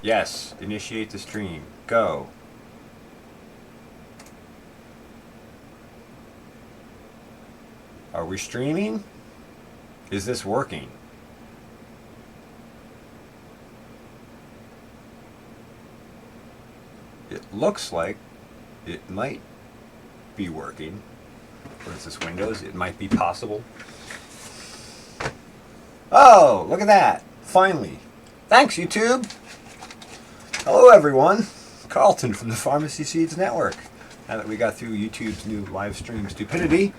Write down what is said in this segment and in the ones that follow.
Yes, initiate the stream. Go. Are we streaming? Is this working? It looks like it might be working. What is this, Windows? It might be possible. Oh, look at that. Finally. Thanks, YouTube. Hello, everyone. Carlton from the Pharmacy Seeds Network. Now that we got through YouTube's new live stream stupidity,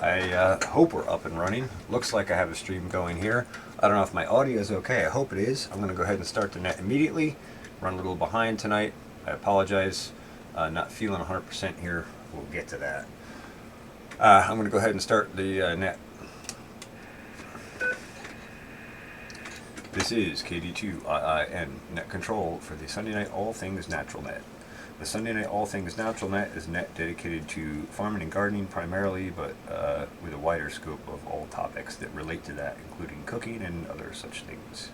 I hope we're up and running. Looks like I have a stream going here. I don't know if my audio is okay. I hope it is. I'm going to go ahead and start the net immediately. Run a little behind tonight. I apologize. Not feeling 100% here. We'll get to that. I'm going to go ahead and start the net. This is KD2IIN Net Control for the Sunday Night All Things Natural Net. The Sunday Night All Things Natural Net is a net dedicated to farming and gardening primarily, but with a wider scope of all topics that relate to that, including cooking and other such things.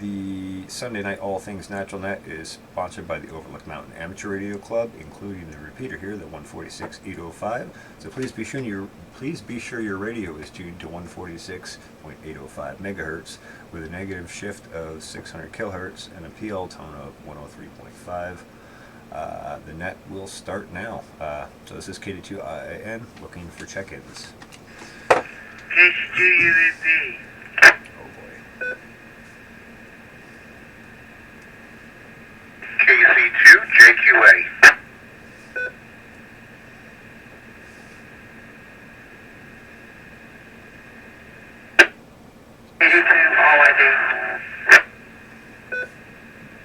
The Sunday Night All Things Natural Net is sponsored by the Overlook Mountain Amateur Radio Club, including the repeater here, the 146.805. So please be sure your radio is tuned to 146.805 megahertz with a negative shift of 600 kilohertz and a PL tone of 103.5. The net will start now. So this is KD2IIN looking for check-ins. KC2UVP. KC2JQA.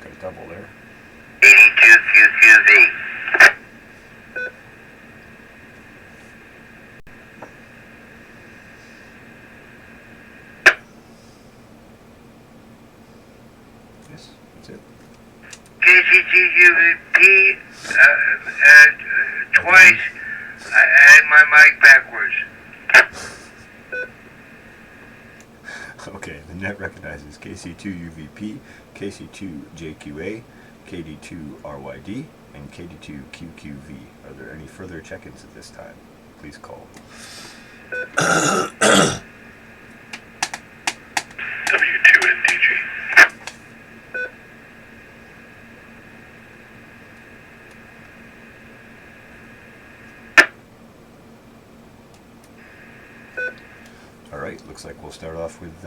Got a double there. 82QQV. Yes, that's it. KC2UVP, twice, I had my mic backwards. Okay, the net recognizes KC2UVP, KC2JQA, KD2RYD, and KD2QQV. Are there any further check-ins at this time? Please call. W2NDG. Alright, looks like we'll start off with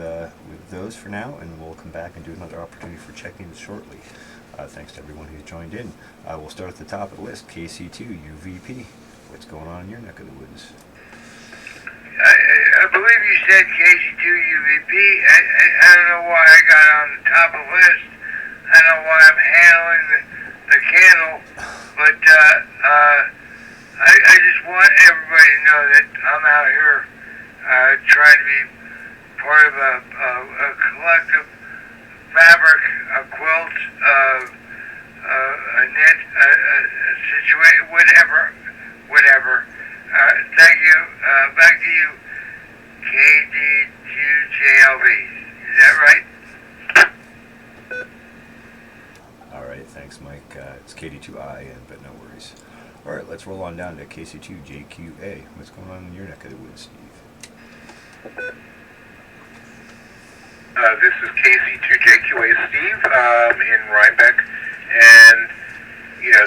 those for now, and we'll come back and do another opportunity for check-ins shortly. Thanks to everyone who's joined in. We'll start at the top of the list, KC2UVP. What's going on in your neck of the woods? I believe you said KC2UVP. I don't know why I got on the top of the list. I don't know why I'm handling the candle, but I just want everybody to know that I'm out here trying to be part of a collective fabric, a quilt, a net, a situation, whatever. Thank you. Back to you, KD2JLV. Is that right? Alright, thanks Mike. It's KD2IIN, but no worries. Alright, let's roll on down to KC2JQA. What's going on in your neck of the woods, Steve? This is KC2JQA Steve in Rhinebeck, and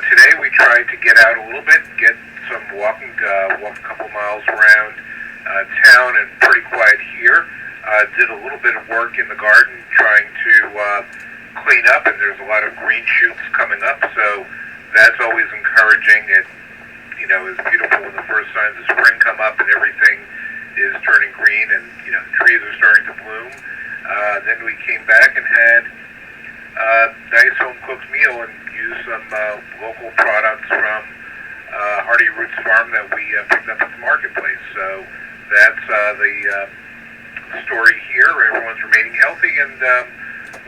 today we tried to get out a little bit, get some walk a couple miles around town, and pretty quiet here. Did a little bit of work in the garden trying to clean up, and there's a lot of green shoots coming up, so that's always encouraging. It is beautiful when the first signs of spring come up and everything is turning green, and the trees are starting to bloom. Then we came back and had a nice home-cooked meal and used some local products from Hardy Roots Farm that we picked up at the marketplace. So that's the story here. Everyone's remaining healthy, and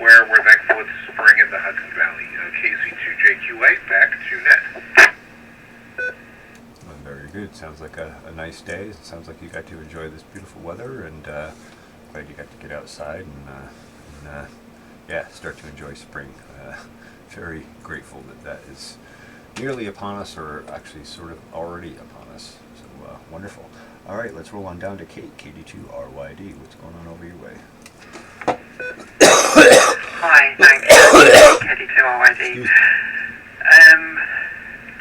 we're thankful it's spring in the Hudson Valley. KC2JQA, back to net. Very good. Sounds like a nice day. It sounds like you got to enjoy this beautiful weather, and glad you got to get outside and yeah, start to enjoy spring. Very grateful that is nearly upon us, or actually sort of already upon us. So wonderful. All right, let's roll on down to Kate, KD2RYD. What's going on over your way? Hi, thank you, KD2RYD.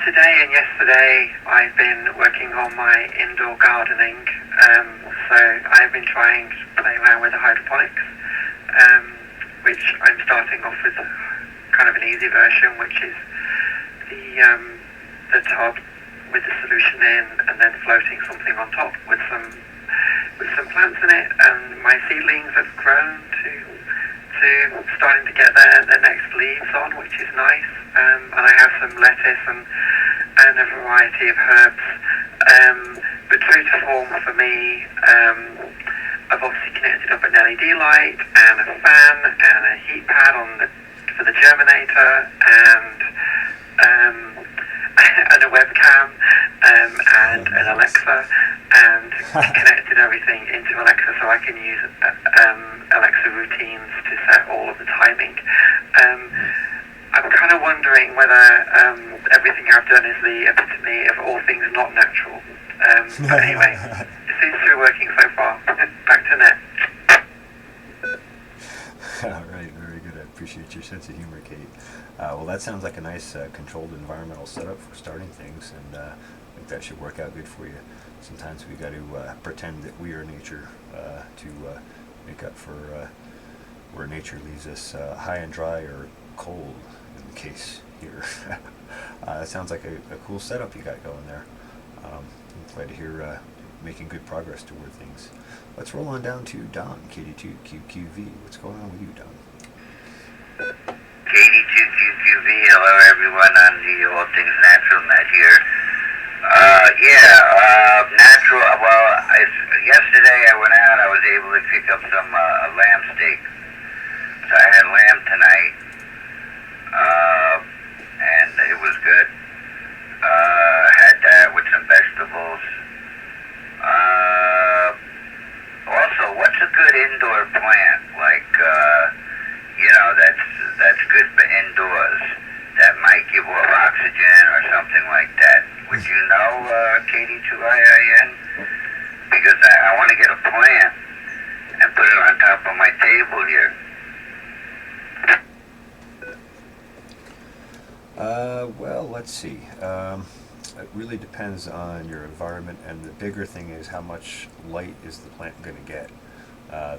Today and yesterday I've been working on my indoor gardening, so I've been trying to play around with the hydroponics, which I'm starting off with kind of an easy version, which is the tub with the solution in and then floating something on top with some plants in it, and my seedlings have grown to starting to get their next leaves on, which is nice, and I have some lettuce and a variety of herbs, but true to form for me, I've obviously connected up an LED light and a fan and a heat pad for the germinator, and a webcam, and an Alexa, and connected everything into Alexa so I can use Alexa routines to set all of the timing. I'm kind of wondering whether everything I've done is the epitome of all things not natural. But anyway, it seems to be working so far. Back to net. All right, very good. I appreciate your sense of humor, Kate. Well, that sounds like a nice controlled environmental setup for starting things, and I think that should work out good for you. Sometimes we got to pretend that we are nature to make up for where nature leaves us high and dry or cold, in the case here. That sounds like a cool setup you got going there. I'm glad to hear making good progress toward things. Let's roll on down to Don, KD2QQV. What's going on with you, Don? KD2QQV, hello everyone on the All Things Natural Net here. Natural, yesterday I went out, I was able to pick up some lamb steak. So I had lamb tonight, and it was good. Had that with some vegetables. Also, what's a good indoor plant? Like, that's good for indoors. That might give off oxygen or something like that. Would you know, KD2IIN? Because I want to get a plant and put it on top of my table here. Well, let's see. It really depends on your environment, and the bigger thing is how much light is the plant going to get.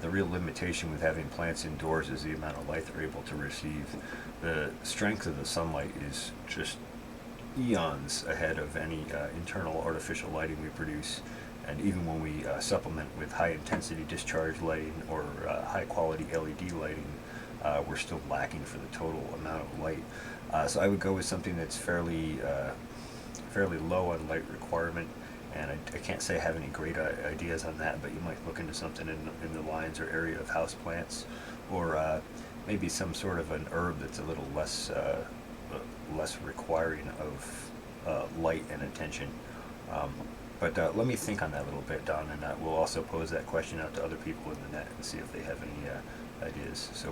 The real limitation with having plants indoors is the amount of light they're able to receive. The strength of the sunlight is just eons ahead of any internal artificial lighting we produce, and even when we supplement with high intensity discharge lighting or high quality LED lighting, we're still lacking for the total amount of light. So I would go with something that's fairly low on light requirement, and I can't say I have any great ideas on that, but you might look into something in the lines or area of house plants, or maybe some sort of an herb that's a little less requiring of light and attention. But let me think on that a little bit, Don, and we'll also pose that question out to other people in the net and see if they have any ideas. So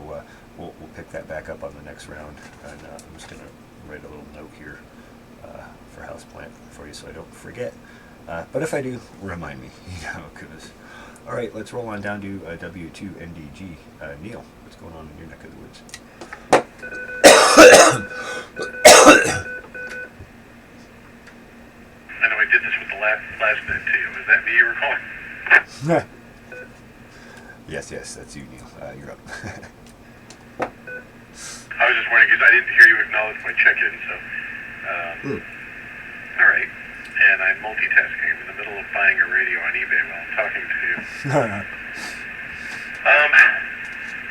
we'll pick that back up on the next round, and I'm just going to write a little note here for houseplant for you so I don't forget. But if I do, remind me, because. All right, let's roll on down to W2NDG. Neil, what's going on in your neck of the woods? I know I did this with the last bit to you. Was that me you were calling? Yes, that's you, Neil. You're up. I was just wondering because I didn't hear you acknowledge my check-in, so. All right. And I'm multitasking. I'm in the middle of buying a radio on eBay while I'm talking to you.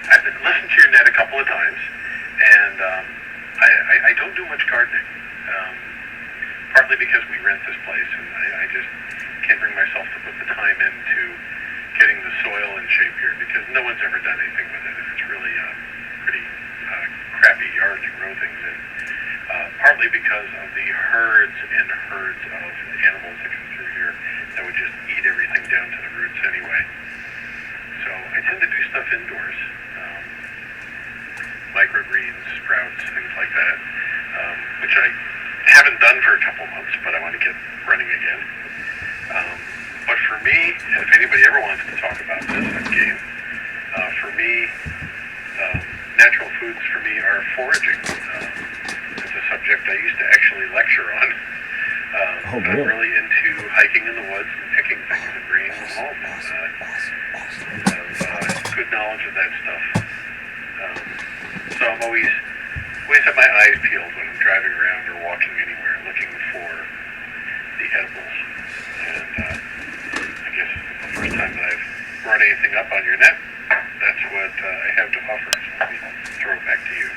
I've listened to your net a couple of times, and I don't do much gardening. Partly because we rent this place, and I just can't bring myself to put the time into getting the soil in shape here, because no one's ever done anything with it. It's really a pretty crappy yard to grow things in. Partly because of the herds and herds of animals that come through here that would just eat everything down to the roots anyway. So I tend to do stuff indoors. microgreens, sprouts, things like that, which I haven't done for a couple months, but I want to get running again. But for me, and if anybody ever wants to talk about this, I'm game. For me, natural foods for me are foraging. It's a subject I used to actually lecture on. Oh, but I'm really into hiking in the woods and picking things and bringing them home. I have good knowledge of that stuff. So I'm always have my eyes peeled when I'm driving around or walking anywhere, looking for the edibles. And I guess the first time that I've brought anything up on your net, that's what I have to offer. So let me throw it back to you,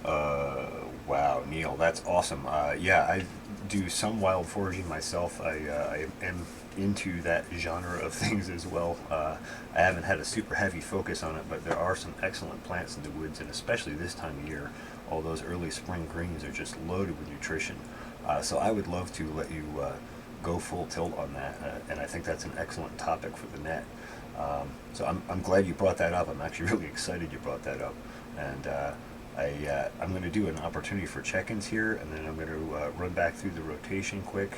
W2NBG. Wow, Neil, that's awesome. Yeah, I do some wild foraging myself. I am into that genre of things as well. I haven't had a super heavy focus on it, but there are some excellent plants in the woods, and especially this time of year, all those early spring greens are just loaded with nutrition. So I would love to let you go full tilt on that, and I think that's an excellent topic for the net. So I'm glad you brought that up. I'm actually really excited you brought that up, and I'm going to do an opportunity for check-ins here, and then I'm going to run back through the rotation quick,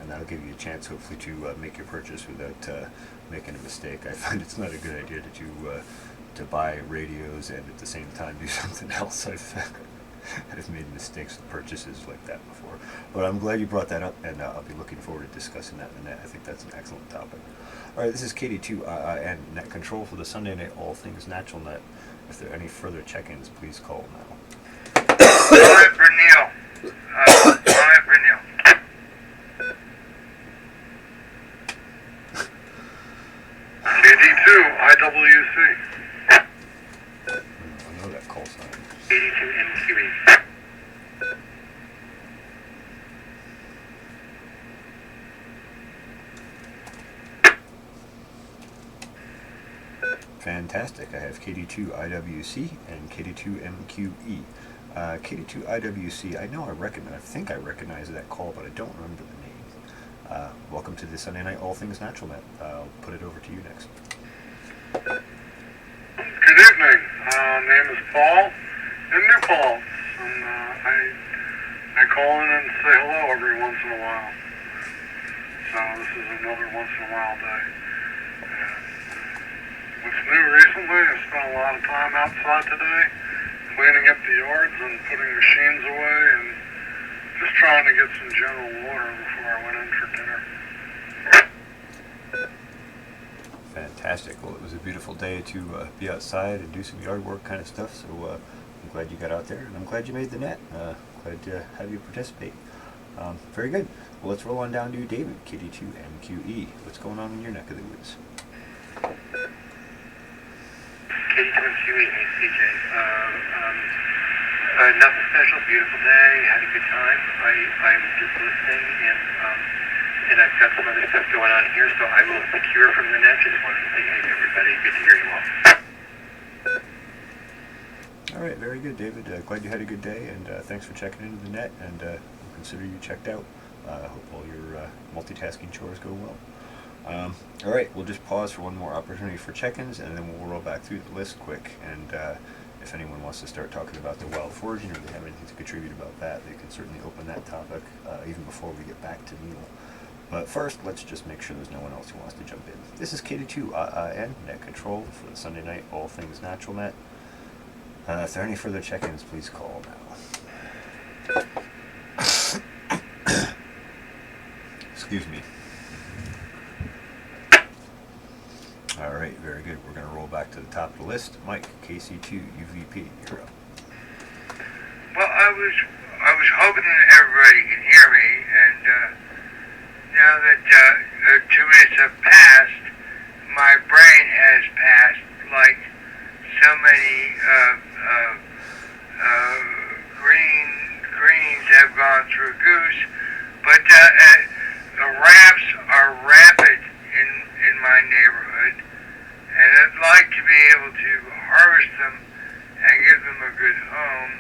and that'll give you a chance hopefully to make your purchase without making a mistake. I find it's not a good idea to buy radios and at the same time do something else. I've made mistakes with purchases like that before. But I'm glad you brought that up, and I'll be looking forward to discussing that in the net. I think that's an excellent topic. All right, this is KD2 and Net Control for the Sunday Night All Things Natural Net. If there are any further check-ins, please call now. Call it for Neil. Call it for Neil. KD2, IWC. I know that call sign. 82 MQE. Fantastic. I have KD2 IWC and KD2 MQE. KD2 IWC, I think I recognize that call, but I don't remember the name. Welcome to the Sunday Night All Things Natural Net. I'll put it over to you next. Good evening. Name is Paul in New Paltz, and I call in and say hello every once in a while. So this is another once in a while day. What's new recently, I spent a lot of time outside today, cleaning up the yards and putting machines away, and just trying to get some general water before I went in for dinner. Fantastic. Well, it was a beautiful day to be outside and do some yard work kind of stuff, so I'm glad you got out there, and I'm glad you made the net. Glad to have you participate. Very good. Well, let's roll on down to David, KD2 MQE. What's going on in your neck of the woods? KD2 MQE, hey CJ. Nothing special, beautiful day, had a good time. I'm just listening, and I've got some other stuff going on here, so I will secure from the net. Just wanted to say hey to everybody. Good to hear you all. All right, very good, David. Glad you had a good day, and thanks for checking into the net, and we'll consider you checked out. Hope all your multitasking chores go well. All right, we'll just pause for one more opportunity for check-ins, and then we'll roll back through the list quick. And if anyone wants to start talking about the wild foraging, or they have anything to contribute about that, they can certainly open that topic even before we get back to Neil. But first, let's just make sure there's no one else who wants to jump in. This is KD2 and Net Control for the Sunday Night All Things Natural Net. If there are any further check-ins, please call now. Excuse me. All right, very good. We're going to roll back to the top of the list. Mike, KC2 UVP, you're up. Well, I was hoping that everybody can hear me, and now that 2 minutes have passed, my brain has passed like so many greens have gone through goose. But the rafts are rampant in my neighborhood, and I'd like to be able to harvest them and give them a good home.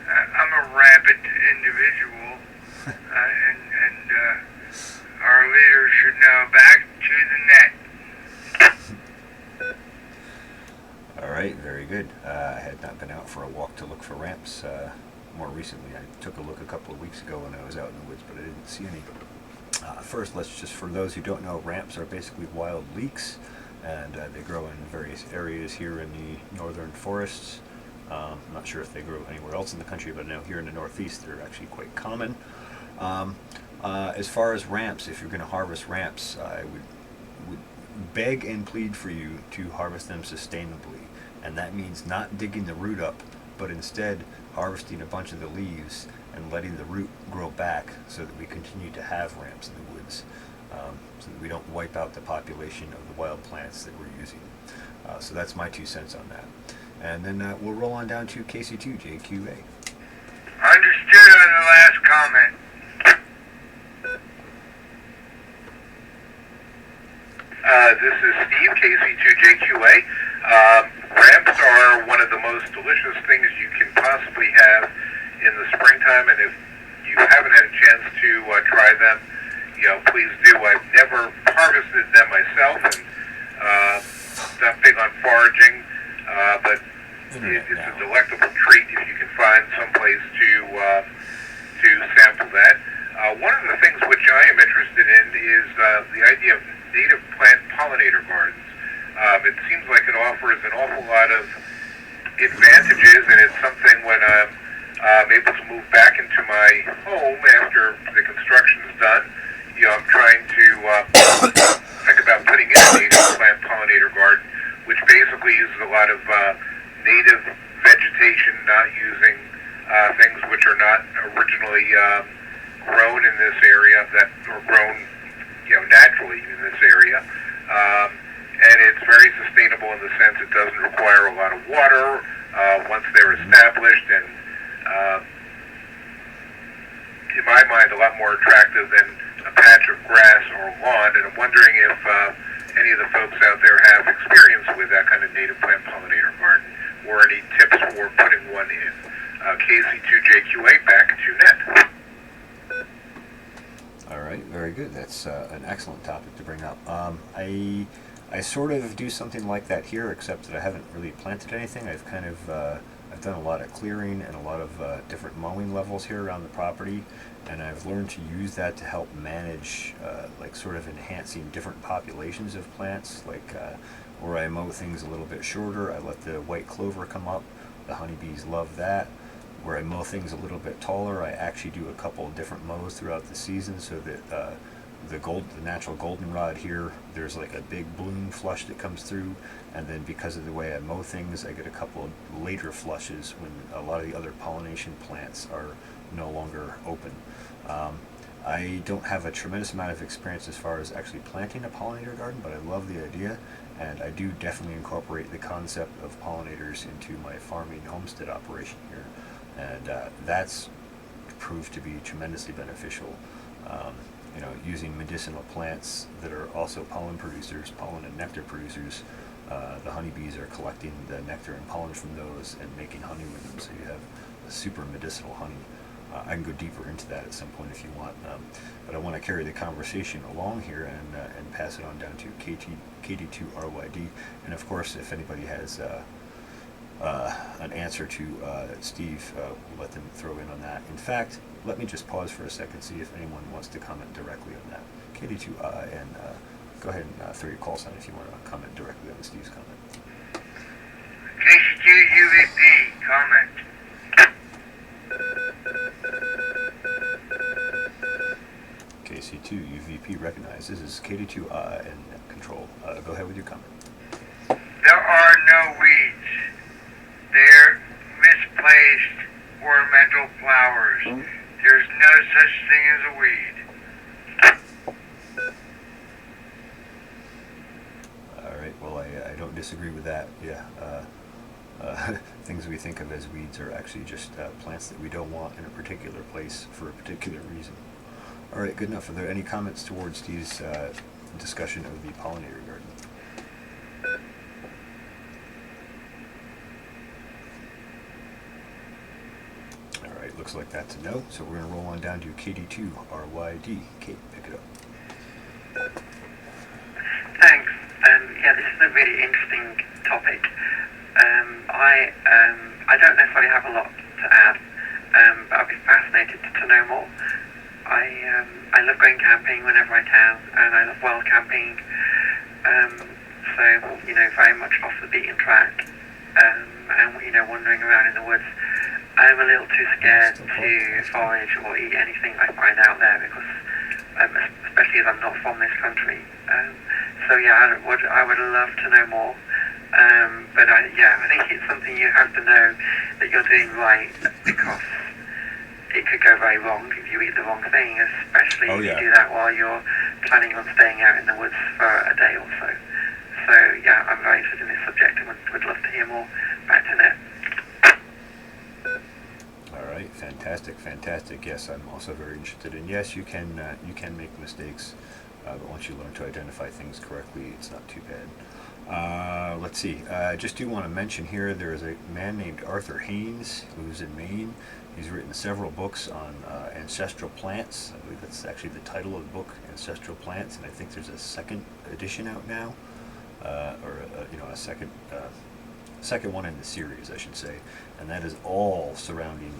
I'm a rampant individual, and our leaders should know. Back to the net. All right, very good. I had not been out for a walk to look for ramps more recently. I took a look a couple of weeks ago when I was out in the woods, but I didn't see any. First, let's just, for those who don't know, ramps are basically wild leeks, and they grow in various areas here in the northern forests. I'm not sure if they grow anywhere else in the country, but I know here in the Northeast they're actually quite common. As far as ramps, if you're going to harvest ramps, I would beg and plead for you to harvest them sustainably, and that means not digging the root up, but instead harvesting a bunch of the leaves and letting the root grow back so that we continue to have ramps in the woods, so that we don't wipe out the population of the wild plants that we're using. So that's my 2 cents on that. And then we'll roll on down to KC2, JQA. Understood on the last comment. This is Steve, KC2JQA. Ramps are one of the most delicious things you can possibly have in the springtime, and if you haven't had a chance to try them, please do. I've never harvested them myself, and not big on foraging, but it's a delectable treat if you can find some place to sample that. One of the things which I am interested in is the idea of native plant pollinator gardens. It seems like it offers an awful lot of advantages, and it's something when I'm able to move back into my home after the construction is done. I'm trying to think about putting in a native plant pollinator garden, which basically uses a lot of native vegetation, not using things which are not originally grown in this area, that are grown naturally in this area. And it's very sustainable in the sense it doesn't require a lot of water once they're established, and in my mind a lot more attractive than a patch of grass or lawn. And I'm wondering if any of the folks out there have experience with that kind of native plant pollinator garden, or any tips for putting one in. KC2JQA, back to net. All right, very good. That's an excellent topic to bring up. I sort of do something like that here, except that I haven't really planted anything. I've kind of I've done a lot of clearing and a lot of different mowing levels here around the property, and I've learned to use that to help manage like sort of enhancing different populations of plants. Like where I mow things a little bit shorter, I let the white clover come up. The honeybees love that. Where I mow things a little bit taller, I actually do a couple of different mows throughout the season, so that the natural goldenrod here, there's like a big bloom flush that comes through, and then because of the way I mow things, I get a couple of later flushes when a lot of the other pollination plants are no longer open. I don't have a tremendous amount of experience as far as actually planting a pollinator garden, but I love the idea, and I do definitely incorporate the concept of pollinators into my farming homestead operation here, and that's proved to be tremendously beneficial. Using medicinal plants that are also pollen producers, pollen and nectar producers. The honeybees are collecting the nectar and pollen from those and making honey with them, so you have a super medicinal honey. I can go deeper into that at some point if you want, but I want to carry the conversation along here and pass it on down to KD2RYD. And of course, if anybody has an answer to Steve, we'll let them throw in on that. In fact, let me just pause for a second, see if anyone wants to comment directly on that. KD2, and go ahead and throw your call sign if you want to comment directly on Steve's comment. KC2 UVP, comment. KC2 UVP recognized. This is KD2 and control. Go ahead with your comment. There are no weeds. They're misplaced ornamental flowers. There's no such thing as a weed. All right, well, I don't disagree with that. Yeah, things we think of as weeds are actually just plants that we don't want in a particular place for a particular reason. All right, good enough. Are there any comments towards Steve's discussion of the pollinator garden? Looks like that's a no, so we're going to roll on down to KD2RYD. Kate, pick it up. Thanks. Yeah, this is a really interesting topic. I don't necessarily have a lot to add, but I'd be fascinated to know more. I love going camping whenever I can, and I love wild camping. So, very much off the beaten track, and, wandering around in the woods. I'm a little too scared to forage or eat anything I find out there because, especially as I'm not from this country. So yeah, I would love to know more. But I think it's something you have to know that you're doing right, because it could go very wrong if you eat the wrong thing, especially if you do that while you're planning on staying out in the woods for a day or so. So yeah, I'm very interested in this subject and would love to hear more. Back to Net. All right, fantastic. Yes, I'm also very interested. And yes, you can make mistakes, but once you learn to identify things correctly, it's not too bad. Let's see. I just do want to mention here, there is a man named Arthur Haynes who's in Maine. He's written several books on ancestral plants. I believe that's actually the title of the book, Ancestral Plants, and I think there's a second edition out now, a second one in the series, I should say, and that is all surrounding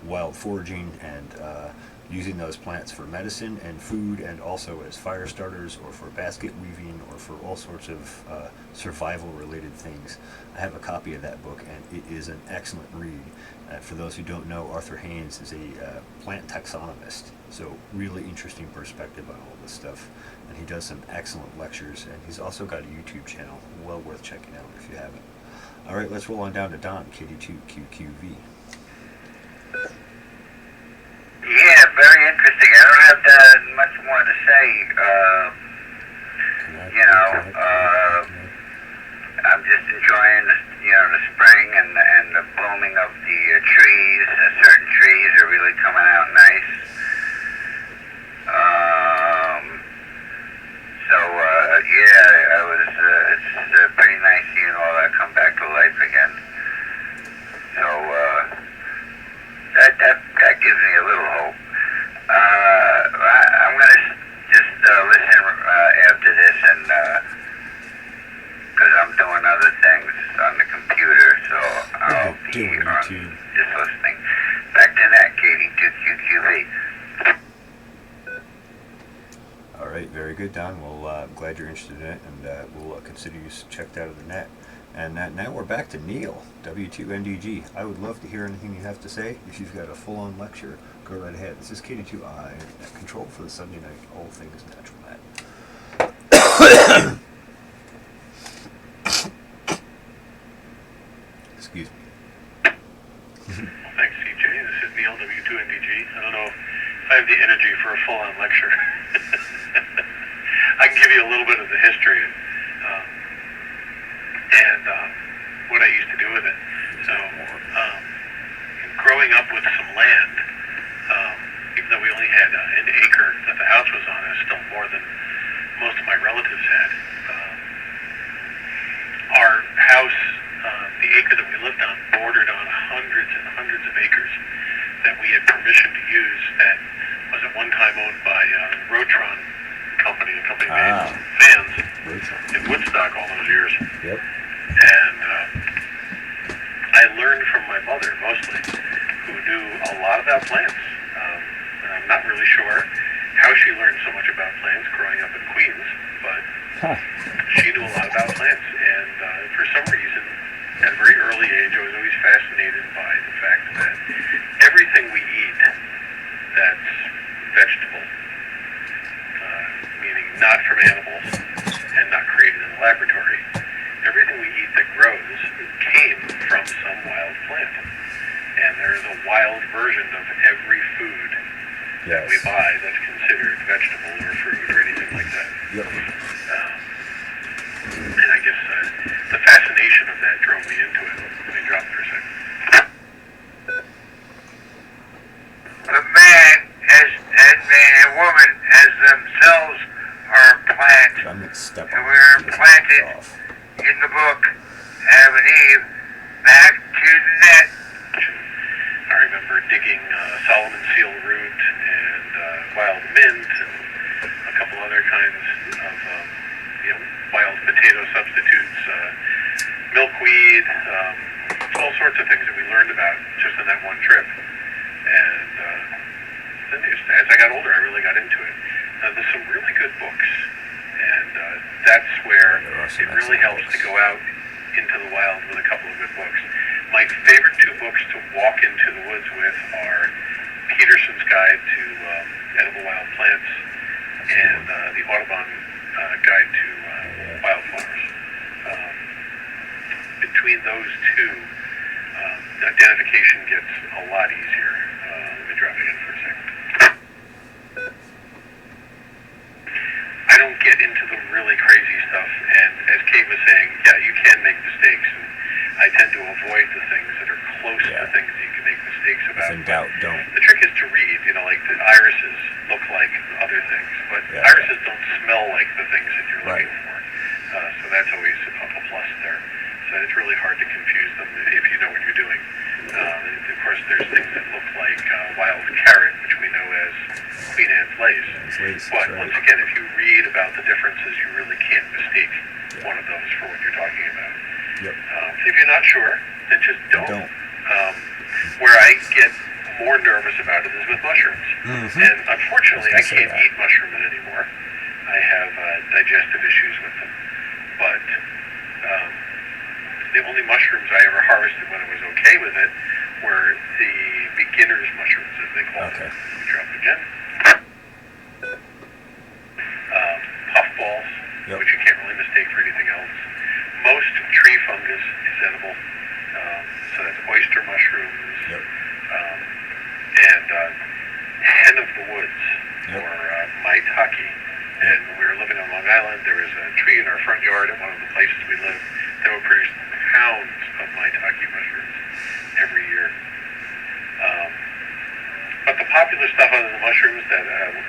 wild foraging and using those plants for medicine and food, and also as fire starters or for basket weaving or for all sorts of survival related things. I have a copy of that book, and it is an excellent read. For those who don't know, Arthur Haynes is a plant taxonomist, so really interesting perspective on all this stuff, and he does some excellent lectures, and he's also got a YouTube channel, well worth checking out if you haven't. All right, let's roll on down to Don, KD2QQV. Yeah, very interesting. I don't have that much more to say. I'm just enjoying the spring and the blooming of the trees. Certain trees are really coming out nice. It's pretty nice seeing all that come back to life again. So that gives me a little hope. I'm going to just listen after this, and because I'm doing other things on the computer, so I'll be just listening. Back to that, KD2QQV. All right, very good, Don. Well, I'm glad you're interested in it, and we'll consider you checked out of the net. And now we're back to Neil, W2NDG. I would love to hear anything you have to say. If you've got a full-on lecture, go right ahead. This is KD2I, Internet Control for the Sunday night, all things natural net. Excuse me. Thanks, CJ. This is Neil, W2NDG. I don't know if I have the energy for a full-on lecture. I can give you a little bit of the history and what I used to do with it. So, growing up with some land, even though we only had an acre that the house was on, it was still more than most of my relatives had. Our house, the acre that we lived on, bordered on hundreds and hundreds of acres that we had permission to use that was at one time owned by Rotron Company, a company made fans in Woodstock all those years. Yep. And I learned from my mother, mostly, who knew a lot about plants. And I'm not really sure how she learned so much about plants growing up in Queens, but she knew a lot about plants. And for some reason, at a very early age, I was always fascinated by the fact that everything we eat that's vegetable, meaning not from animals and not created in the laboratory, everything we eat that grows came from some wild plant. And there is a wild version of every food that we buy that's considered vegetable or fruit or anything like that. Yep. And I guess the fascination of that drove me into it. Let me drop for a second. The man and a woman as themselves are a plant. I'm going to step And on we're this planted off. in the book, Adam and Eve, back to the net. I remember digging Solomon seal root and wild mint and a couple other kinds of wild potato substitutes milkweed, all sorts of things that we learned about just on that one trip. And then as I got older, I really got into it. There's some really good books, and that's where it really helps to go out into the wild with a couple of good books. My favorite two books to walk into the woods with are Peterson's Guide to Edible Wild Plants and the Audubon Guide to Wildflowers. Between those two, the identification gets a lot easier. Let me drop it in for a second. I don't get into the really crazy stuff, and as Kate was saying, yeah, you can make mistakes, and I tend to avoid the things that are close to things that you can make mistakes about. If in doubt, don't. The trick is to read, like the irises look like other things, but irises don't smell like the things that you're looking for. So that's always a plus there. So it's really hard to confuse them if you know what you're doing. Of course, there's things that look like wild carrot, which we know as Queen Anne's lace. But once again, if you read about the differences, you really can't mistake one of those for what you're talking about. Yep. If you're not sure, then just don't. Where I get more nervous about it is with mushrooms. Mm-hmm. And unfortunately, I can't eat mushrooms anymore. I have digestive issues with them. But the only mushrooms I ever harvested when I was okay with it were the beginner's mushrooms, as they call them. Let me drop it again. Puffballs, which you can't really mistake for anything else. Most tree fungus is edible. So that's oyster mushrooms, and hen of the woods, or maitake. And when we were living on Long Island, there was a tree in our front yard at one of the places we lived that would produce pounds of maitake mushrooms every year. But the popular stuff other than the mushrooms that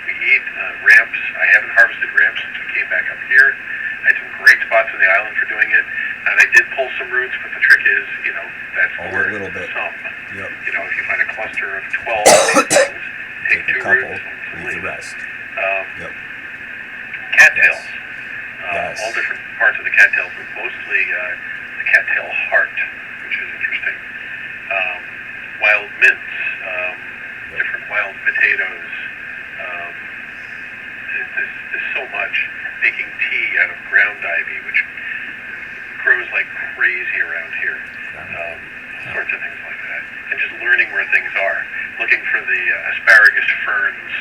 we eat, ramps. I haven't harvested ramps since we came back up here. I had some great spots on the island for doing it. And I did pull some roots, but the trick is, that's only a little bit. Some. Yep. If you find a cluster of 12 of these things, take a 2 couple, roots and leave the rest. Cattails. Yes. All different parts of the cattails, but mostly the cattail heart, which is interesting. Wild mints, different wild potatoes. There's so much. Making tea out of ground ivy, which grows like crazy around here. Sorts of things like that. And just learning where things are. Looking for the asparagus ferns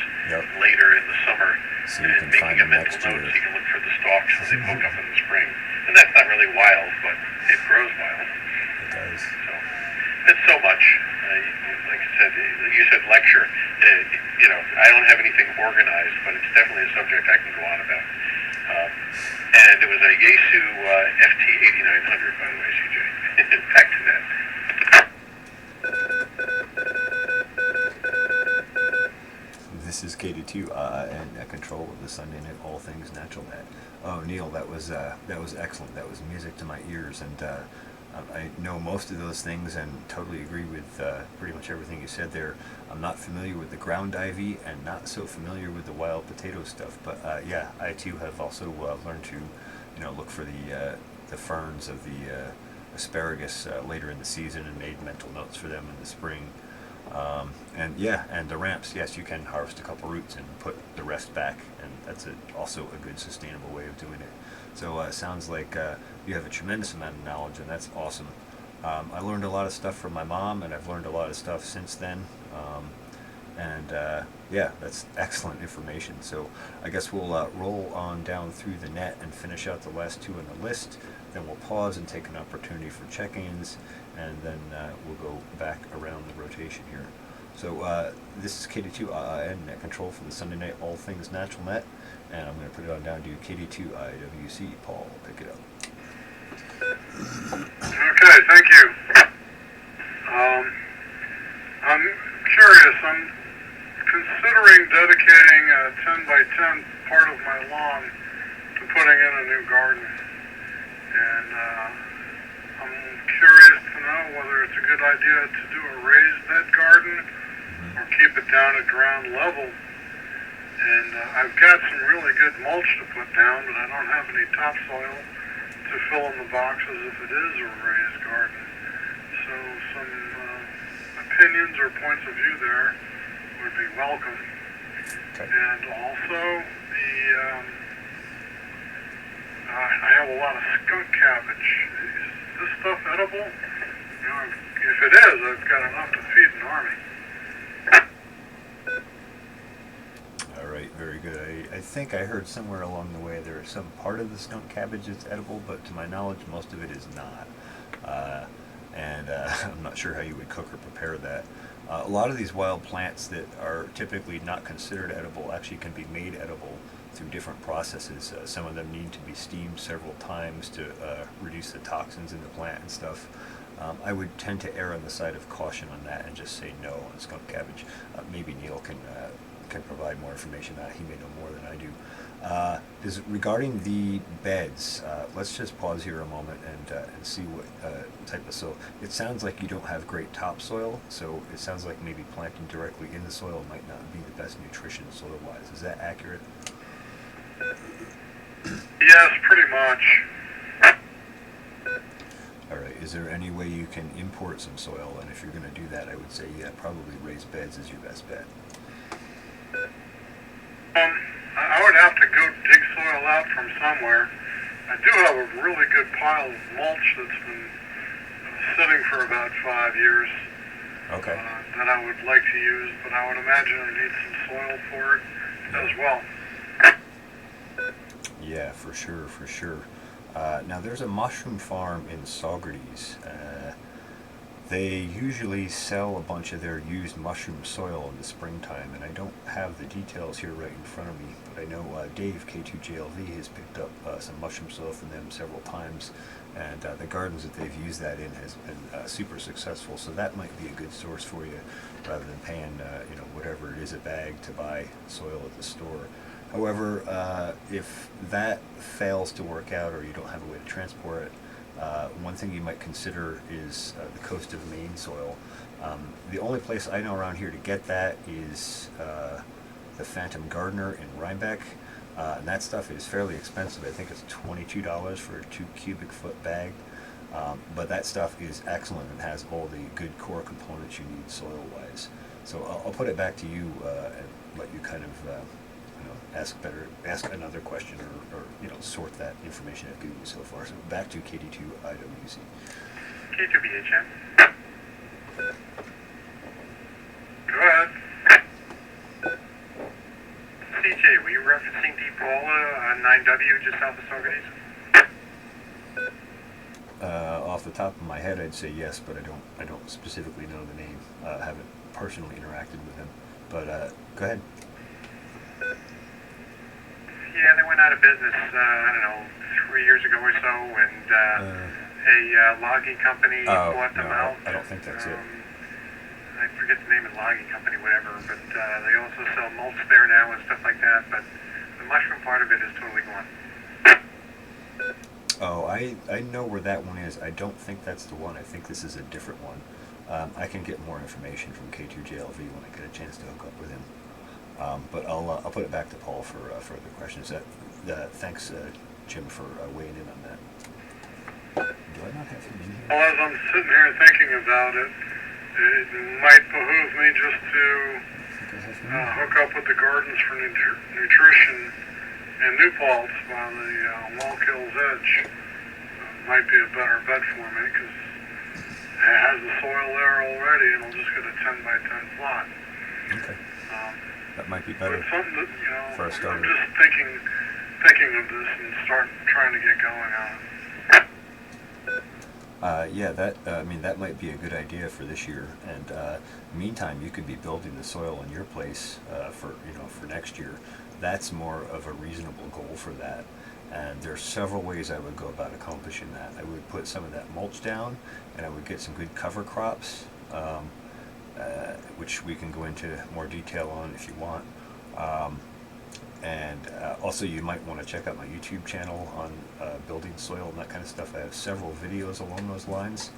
later in the summer. So you and can making find a them mental next note year. so you can look for the stalks as they poke up in the spring. And that's not really wild, but it grows wild. It does. So it's so much. Like I said, you said lecture. I don't have anything organized, but it's definitely a subject I can go on about. And it was a Yaesu FT8900, by the way, CJ. Back to that. This is KD2 and at control of the Sunday Night All Things Natural Net. Oh, Neil, that was excellent. That was music to my ears, and I know most of those things and totally agree with pretty much everything you said there. I'm not familiar with the ground ivy and not so familiar with the wild potato stuff, but yeah, I too have also learned to, look for the ferns of the asparagus later in the season and made mental notes for them in the spring. And the ramps, yes, you can harvest a couple roots and put the rest back, and that's also a good sustainable way of doing it. So it sounds like you have a tremendous amount of knowledge, and that's awesome. I learned a lot of stuff from my mom, and I've learned a lot of stuff since then. That's excellent information. So I guess we'll roll on down through the net and finish out the last two on the list. Then we'll pause and take an opportunity for check-ins, and then we'll go back around the rotation here. So this is KD2IIN Net Control for the Sunday Night All Things Natural Net, and I'm going to put it on down to KD2IWC. Paul, pick it up. Okay, thank you. I'm curious. I'm considering dedicating a 10 by 10 part of my lawn to putting in a new garden. And I'm curious to know whether it's a good idea to do a raised bed garden or keep it down at ground level. And I've got some really good mulch to put down, but I don't have any topsoil. to fill in the boxes if it is a raised garden. So some opinions or points of view there would be welcome. Okay. And also I have a lot of skunk cabbage. Is this stuff edible? You know, if it is, I've got enough to feed an army. All right, very good. I think I heard somewhere along the way there is some part of the skunk cabbage that's edible, but to my knowledge, most of it is not. I'm not sure how you would cook or prepare that. A lot of these wild plants that are typically not considered edible actually can be made edible through different processes. Some of them need to be steamed several times to reduce the toxins in the plant and stuff. I would tend to err on the side of caution on that and just say no on skunk cabbage. Maybe Neil can provide more information on that. He may know more than I do. Is regarding the beds, let's just pause here a moment and see what type of soil. It sounds like you don't have great topsoil, so it sounds like maybe planting directly in the soil might not be the best nutrition soil-wise. Is that accurate? Yes, pretty much. All right. Is there any way you can import some soil? And if you're going to do that, I would say, yeah, probably raised beds is your best bet. I would have to go dig soil out from somewhere. I do have a really good pile of mulch that's been sitting for about 5 years. Okay. That I would like to use, but I would imagine I need some soil for it as well. Yeah, for sure, for sure. Now, there's a mushroom farm in Saugerties. They usually sell a bunch of their used mushroom soil in the springtime, and I don't have the details here right in front of me, but I know Dave, K2JLV, has picked up some mushroom soil from them several times, and the gardens that they've used that in has been super successful, so that might be a good source for you, rather than paying whatever it is a bag to buy soil at the store. However, if that fails to work out or you don't have a way to transport it, one thing you might consider is the coast of Maine soil. The only place I know around here to get that is the Phantom Gardener in Rhinebeck, and that stuff is fairly expensive. I think it's $22 for a 2 cubic foot bag, but that stuff is excellent and has all the good core components you need soil-wise. So I'll put it back to you and let you kind of ask another question or sort that information I've given you so far. So back to KD2IWC. K2BHM. Go ahead. CJ, were you referencing Deep Walla on 9W just south of Saugerties? Off the top of my head, I'd say yes, but I don't specifically know the name. I haven't personally interacted with him. But go ahead. Yeah, they went out of business, 3 years ago or so, and a logging company bought them out. I don't think that's it. I forget the name of the logging company, whatever, but they also sell mulch there now and stuff like that, but the mushroom part of it is totally gone. Oh, I know where that one is. I don't think that's the one. I think this is a different one. I can get more information from K2JLV when I get a chance to hook up with him. But I'll put it back to Paul for further questions. Thanks, Jim, for weighing in on that. Do I not have him in here? Well, as I'm sitting here thinking about it, it might behoove me just to hook up with the Gardens for Nutrition in New Paltz by the Walk Hills Edge. Might be a better bet for me because it has the soil there already, and I'll just get a 10 by 10 plot. Okay. That might be better But something that, for a starter. I'm just thinking of this and start trying to get going on it. Yeah, that might be a good idea for this year. And meantime, you could be building the soil in your place for next year. That's more of a reasonable goal for that. And there's several ways I would go about accomplishing that. I would put some of that mulch down, and I would get some good cover crops, which we can go into more detail on if you want. And also you might want to check out my YouTube channel on building soil and that kind of stuff. I have several videos along those lines.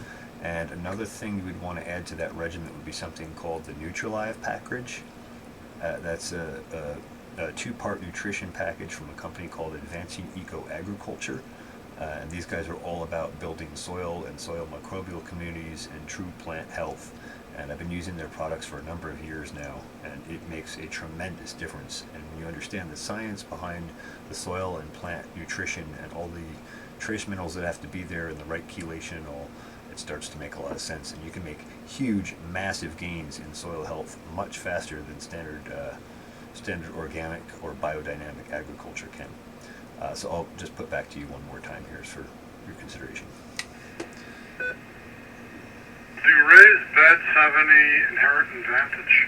And another thing you would want to add to that regimen would be something called the Nutrilive package. That's a two-part nutrition package from a company called Advancing Eco Agriculture. And these guys are all about building soil and soil microbial communities and true plant health. And I've been using their products for a number of years now, and it makes a tremendous difference. And when you understand the science behind the soil and plant nutrition and all the trace minerals that have to be there and the right chelation and all, it starts to make a lot of sense. And you can make huge, massive gains in soil health much faster than standard organic or biodynamic agriculture can. So I'll just put back to you one more time here for your consideration. Do raised beds have any inherent advantage?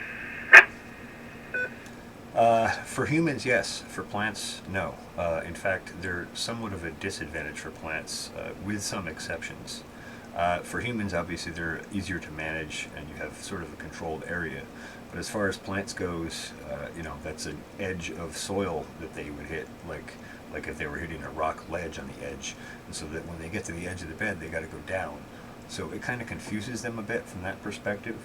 For humans, yes. For plants, no. In fact, they're somewhat of a disadvantage for plants, with some exceptions. For humans, obviously, they're easier to manage, and you have sort of a controlled area. But as far as plants goes, that's an edge of soil that they would hit, like if they were hitting a rock ledge on the edge. And so that when they get to the edge of the bed, they got to go down. So it kind of confuses them a bit from that perspective.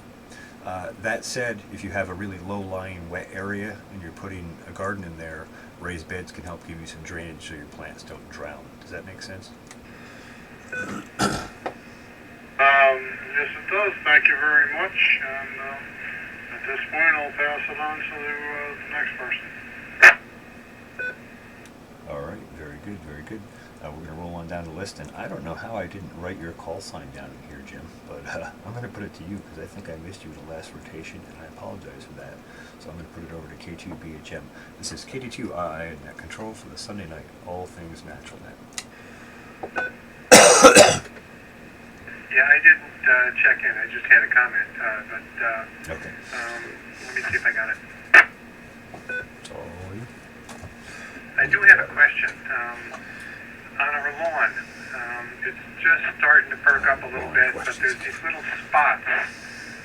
That said, if you have a really low-lying wet area and you're putting a garden in there, raised beds can help give you some drainage so your plants don't drown. Does that make sense? Yes, it does. Thank you very much. And at this point, I'll pass it on to the next person. All right, very good, very good. We're going to roll on down the list, and I don't know how I didn't write your call sign down in here, Jim, but I'm going to put it to you because I think I missed you in the last rotation, and I apologize for that. So I'm going to put it over to K2BHM. This is KD2II Net Control for the Sunday night, All Things Natural Net. Yeah, I didn't check in. I just had a comment, Okay. Let me see if I got it. It's all you. I do have a question. On our lawn, it's just starting to perk up a little bit, but there's these little spots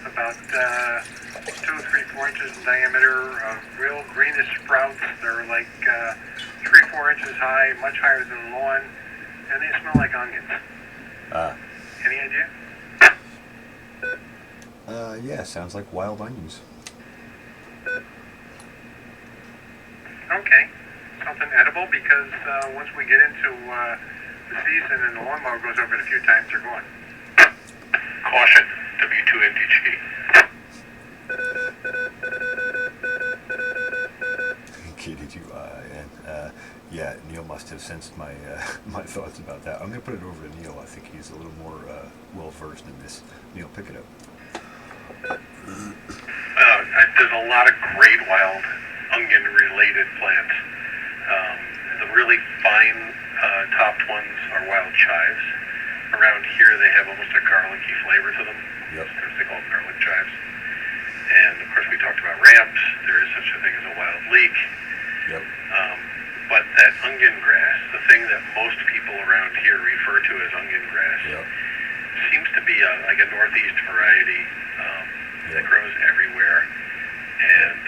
about 2, 3, 4 inches in diameter of real greenish sprouts. They're like 3, 4 inches high, much higher than the lawn, and they smell like onions. Any idea? Yeah, sounds like wild onions. Okay. Something edible, because once we get into the season and the lawnmower goes over it a few times, they're gone. Caution, W2MDG. KD2I, and yeah, Neil must have sensed my my thoughts about that. I'm going to put it over to Neil. I think he's a little more well-versed in this. Neil, pick it up. There's a lot of great wild onion-related plants. The really fine topped ones are wild chives. Around here they have almost a garlicky flavor to them. Yep. Sometimes they call them garlic chives. And of course we talked about ramps. There is such a thing as a wild leek. Yep. But that onion grass, the thing that most people around here refer to as onion grass, Yep. seems to be like a northeast variety that grows everywhere. And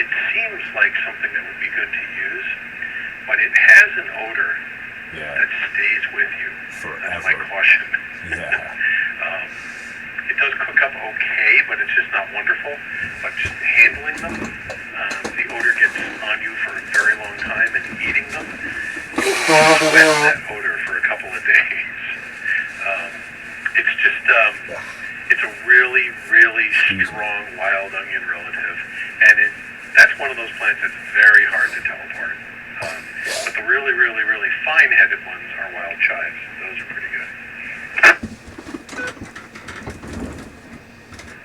it seems like something that would be good to use, but it has an odor that stays with you. Forever. That's my caution. Yeah. It does cook up okay, but it's just not wonderful. But just handling them, the odor gets on you for a very long time, and eating them, you'll sweat that odor for a couple of days. It's just, it's a really, really strong wild onion relative, and that's one of those plants that's very hard to tell apart. But the really, really, really fine-headed ones are wild chives. Those are pretty good.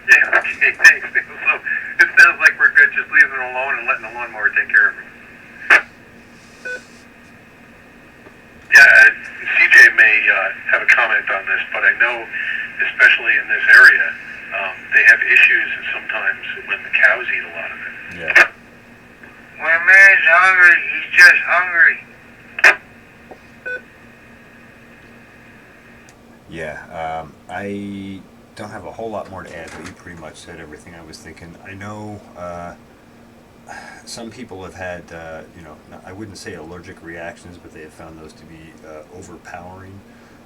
Yeah, okay, thanks. So it sounds like we're good just leaving it alone and letting the lawnmower take care of it. Yeah, CJ may have a comment on this, but I know, especially in this area, they have issues sometimes when the cows eat a lot of it. Yeah. When a man's hungry, he's just hungry. Yeah, I don't have a whole lot more to add, but you pretty much said everything I was thinking. I know some people have had, I wouldn't say allergic reactions, but they have found those to be overpowering.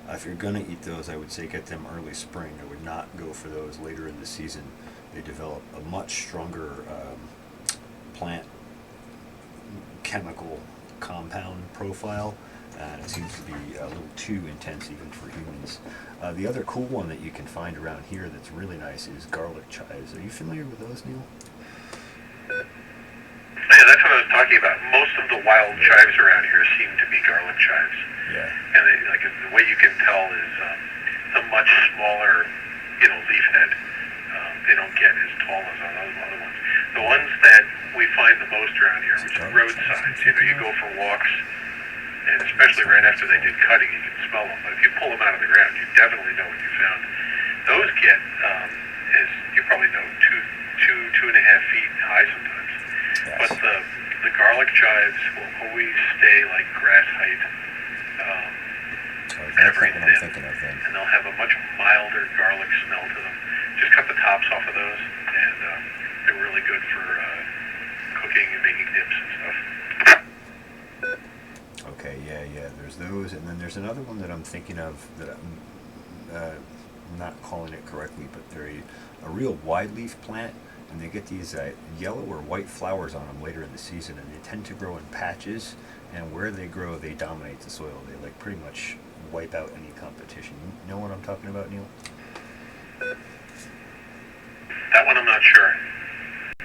If you're going to eat those, I would say get them early spring. I would not go for those later in the season. They develop a much stronger plant chemical compound profile, and it seems to be a little too intense even for humans. The other cool one that you can find around here that's really nice is garlic chives. Are you familiar with those, Neil? Yeah, that's what I was talking about. Most of the wild chives around here seem to be garlic chives. Yeah. And the way you can tell is the much smaller, leaf head. They don't get as tall as those other ones. The ones that we find the most around here, which is roadsides. You go for walks, and especially right after they did cutting, you can smell them. But if you pull them out of the ground, you definitely know what you found. Those get, as you probably know, 2.5 feet high sometimes. Yes. But the garlic chives will always stay like grass height. That's what I'm thinking of then. And they'll have a much milder garlic smell to them. Just cut the tops off of those, and they're really good for cooking and making dips and stuff. Okay, yeah. There's those, and then there's another one that I'm thinking of that I'm not calling it correctly, but they're a real wide leaf plant, and they get these yellow or white flowers on them later in the season, and they tend to grow in patches, and where they grow, they dominate the soil. They pretty much wipe out any competition. You know what I'm talking about, Neil? That one I'm not sure. I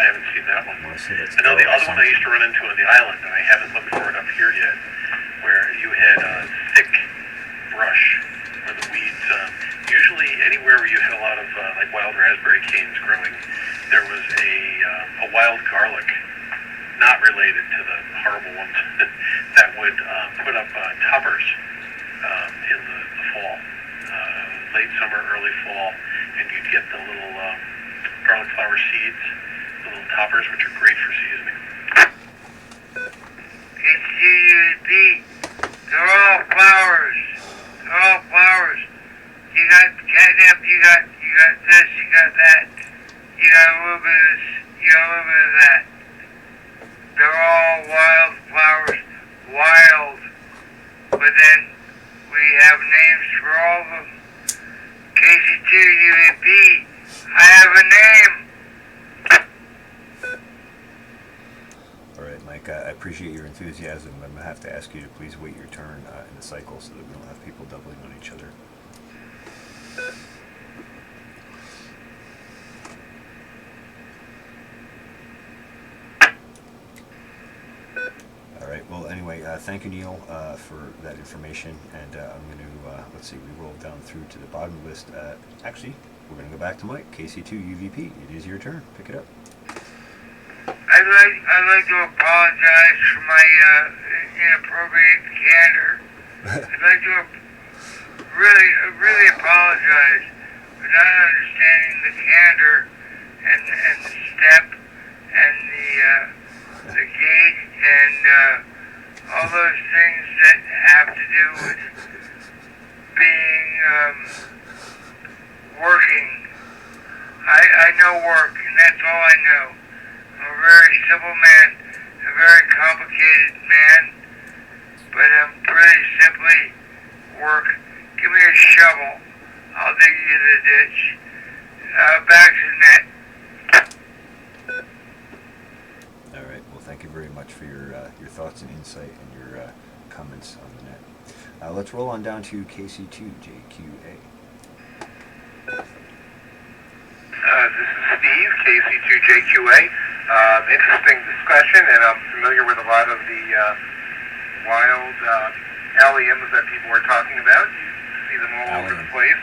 haven't seen that one. I know the other one I used to run into on the island, and I haven't looked for it up here yet, where you had a thick brush where the weeds, usually anywhere where you had a lot of wild raspberry canes growing, there was a wild garlic, not related to the horrible ones, that would put up toppers in the fall, late summer, early fall, and you'd get the little garlic flower seeds, the little toppers, which are great for seasoning. It's GUP. They're all flowers. They're all flowers. You got catnip, you got this, you got that. You got a little bit of this, you got a little bit of that. They're all wild flowers. Wild. But then we have names for all of them. KC2 UAP. I have a name. All right, Mike, I appreciate your enthusiasm. I'm going to have to ask you to please wait your turn in the cycle so that we don't have people doubling on each other. All right, well, anyway, thank you, Neil, for that information. And I'm going to, let's see, we rolled down through to the bottom of the list. Actually, we're going to go back to Mike, KC2 UVP. It is your turn. Pick it up. I'd like to apologize for my inappropriate candor. I'd like to really apologize for not understanding the candor and the step and the gait and all those things that have to do with being working. I know work, and that's all I know. I'm a very simple man, a very complicated man, but I'm pretty simply work. Give me a shovel, I'll dig you the ditch. Back to the net. All right. Well, thank you very much for your thoughts and insight and your comments on the net. Let's roll on down to KC2JQA. This is Steve, KC2JQA. Interesting discussion, and I'm familiar with a lot of the wild alliums that people are talking about. You see them all over the place,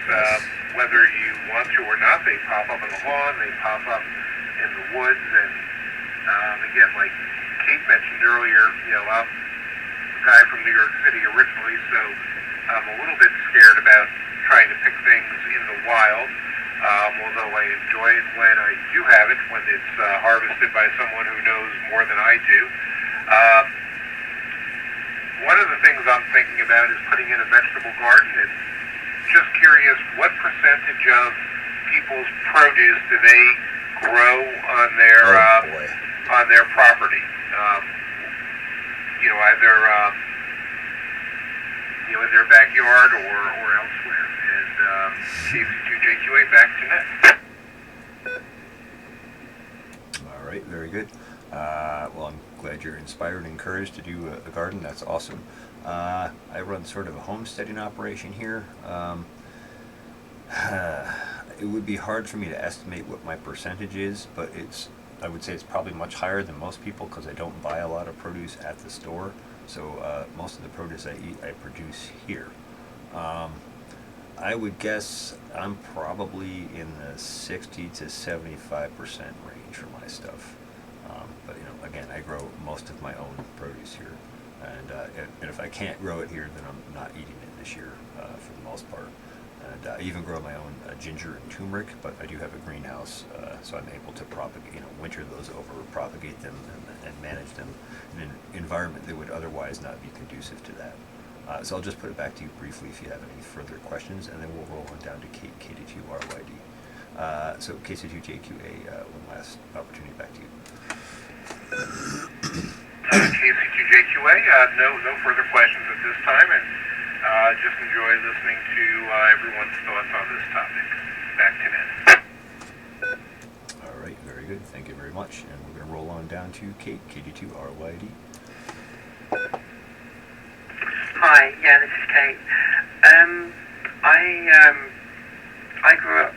whether you want to or not. They pop up on the lawn, they pop up in the woods, and again, like Kate mentioned earlier, I'm a guy from New York City originally, so I'm a little bit scared about trying to pick things in the wild. Although I enjoy it when I do have it, when it's harvested by someone who knows more than I do. One of the things I'm thinking about is putting in a vegetable garden, and just curious, what percentage of people's produce do they grow on their property? Either in their backyard or elsewhere. And KC2JQA, back to net. All right, very good. Well, I'm glad you're inspired and encouraged to do a garden. That's awesome. I run sort of a homesteading operation here. It would be hard for me to estimate what my percentage is, but I would say it's probably much higher than most people because I don't buy a lot of produce at the store. So most of the produce I eat, I produce here. I would guess I'm probably in the 60 to 75% range for my stuff. But again, I grow most of my own produce here, and if I can't grow it here, then I'm not eating it this year for the most part. And I even grow my own ginger and turmeric, but I do have a greenhouse, so I'm able to winter those over, propagate them, and manage them in an environment that would otherwise not be conducive to that. So I'll just put it back to you briefly if you have any further questions, and then we'll roll on down to KT2RYD. So KC2JQA, one last opportunity, back to you. KC2JQA, no further questions at this time, and just enjoy listening to everyone's thoughts on this topic. Back to Ned. All right, very good. Thank you very much. And we're going to roll on down to Kate, KD2RYD. Hi, yeah, this is Kate. I grew up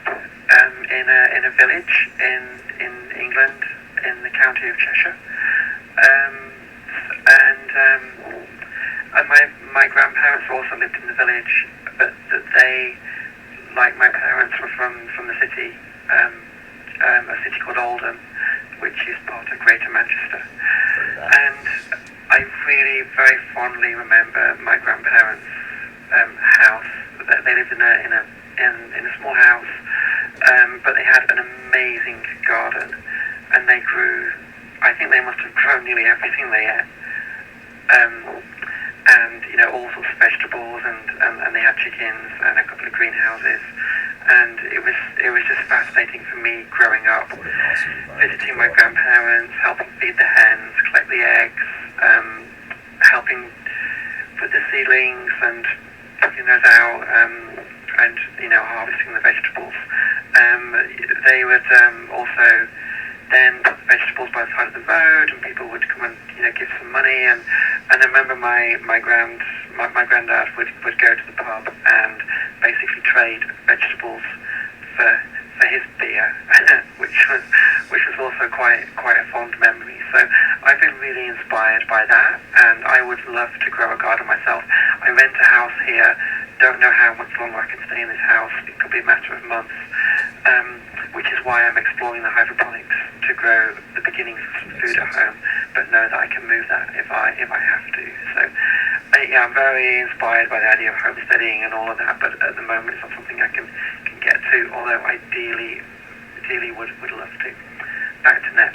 in a village in England, in the county of Cheshire, and my grandparents also lived in the village, but they, like my parents, were from the city, a city called Oldham, which is part of Greater Manchester. And I really very fondly remember my grandparents' house. They lived in a small house, but they had an amazing garden, and they grew. I think they must have grown nearly everything they ate, and all sorts of vegetables, and they had chickens and a couple of greenhouses, and it was just fascinating for me growing up, visiting my grandparents, helping feed the hens, collect the eggs, helping put the seedlings and putting those out, and harvesting the vegetables. They would also then put the vegetables by the side of the road, and people would come and give some money. And I remember my granddad would go to the pub and basically trade vegetables for his beer, which was also quite a fond memory. So I've been really inspired by that, and I would love to grow a garden myself. I rent a house here. Don't know how much longer I can stay in this house. It could be a matter of months, which is why I'm exploring the hydroponics to grow the beginnings of some food at home, but know that I can move that if I have to. So I'm very inspired by the idea of homesteading and all of that, but at the moment it's not something I can get to, although ideally would love to. Back to Ned.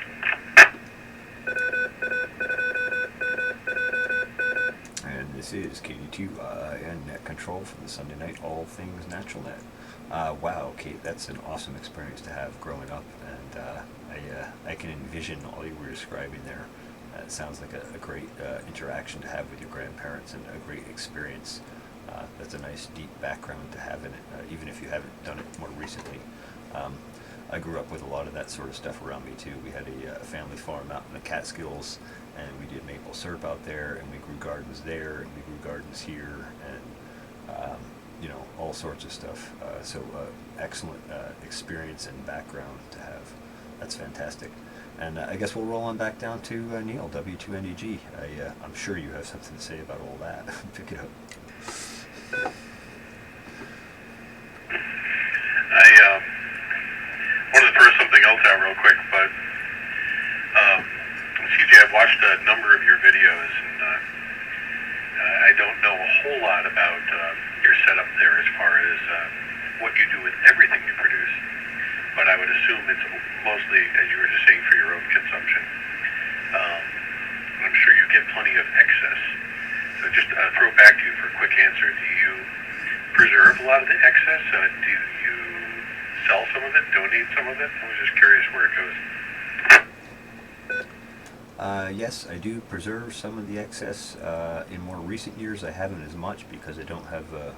And this is KD2 and Net Control for the Sunday Night All Things Natural Net. Wow, Kate, that's an awesome experience to have growing up, and I can envision all you were describing there. It sounds like a great interaction to have with your grandparents, and a great experience. That's a nice deep background to have in it, even if you haven't done it more recently. I grew up with a lot of that sort of stuff around me too. We had a family farm out in the Catskills, and we did maple syrup out there, and we grew gardens there, and we grew gardens here, and all sorts of stuff. So excellent experience and background to have. That's fantastic. And I guess we'll roll on back down to Neil, W2NDG. I'm sure you have something to say about all that. Pick it up. I wanted to throw something else out real quick, but CJ, I've watched a number of your videos, and I don't know a whole lot about your setup there as far as what you do with everything you produce, but I would assume it's mostly, as you were just saying, for your own consumption. I'm sure you get plenty of excess. So just throw it back to you for a quick answer. Do you preserve a lot of the excess? Do you sell some of it, donate some of it? I was just curious where it goes. Yes, I do preserve some of the excess. In more recent years, I haven't as much because I don't have a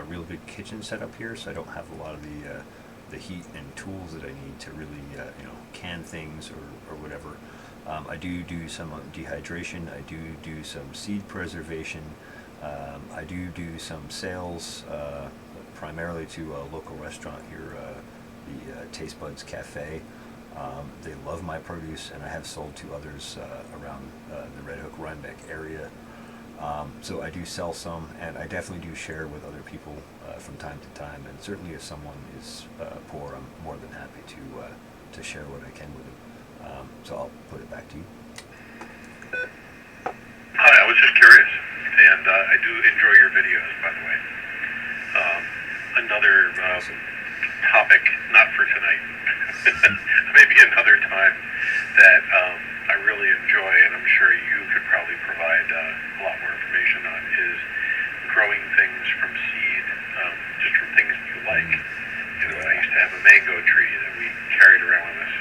real good kitchen set up here, so I don't have a lot of the heat and tools that I need to really can things or whatever. I do some dehydration. I do some seed preservation. I do some sales, primarily to a local restaurant here, the Taste Buds Cafe. They love my produce, and I have sold to others around the Red Hook Rhinebeck area. So I do sell some, and I definitely do share with other people from time to time. And certainly, if someone is poor, I'm more than happy to share what I can with them. So I'll put it back to you. Hi, I was just curious, and I do enjoy your videos, by the way. Another topic, not for tonight, maybe another time, that I really enjoy, and I'm sure you could probably provide a lot more information on, is growing things from seed, just from things that you like. You know, I used to have a mango tree that we carried around with us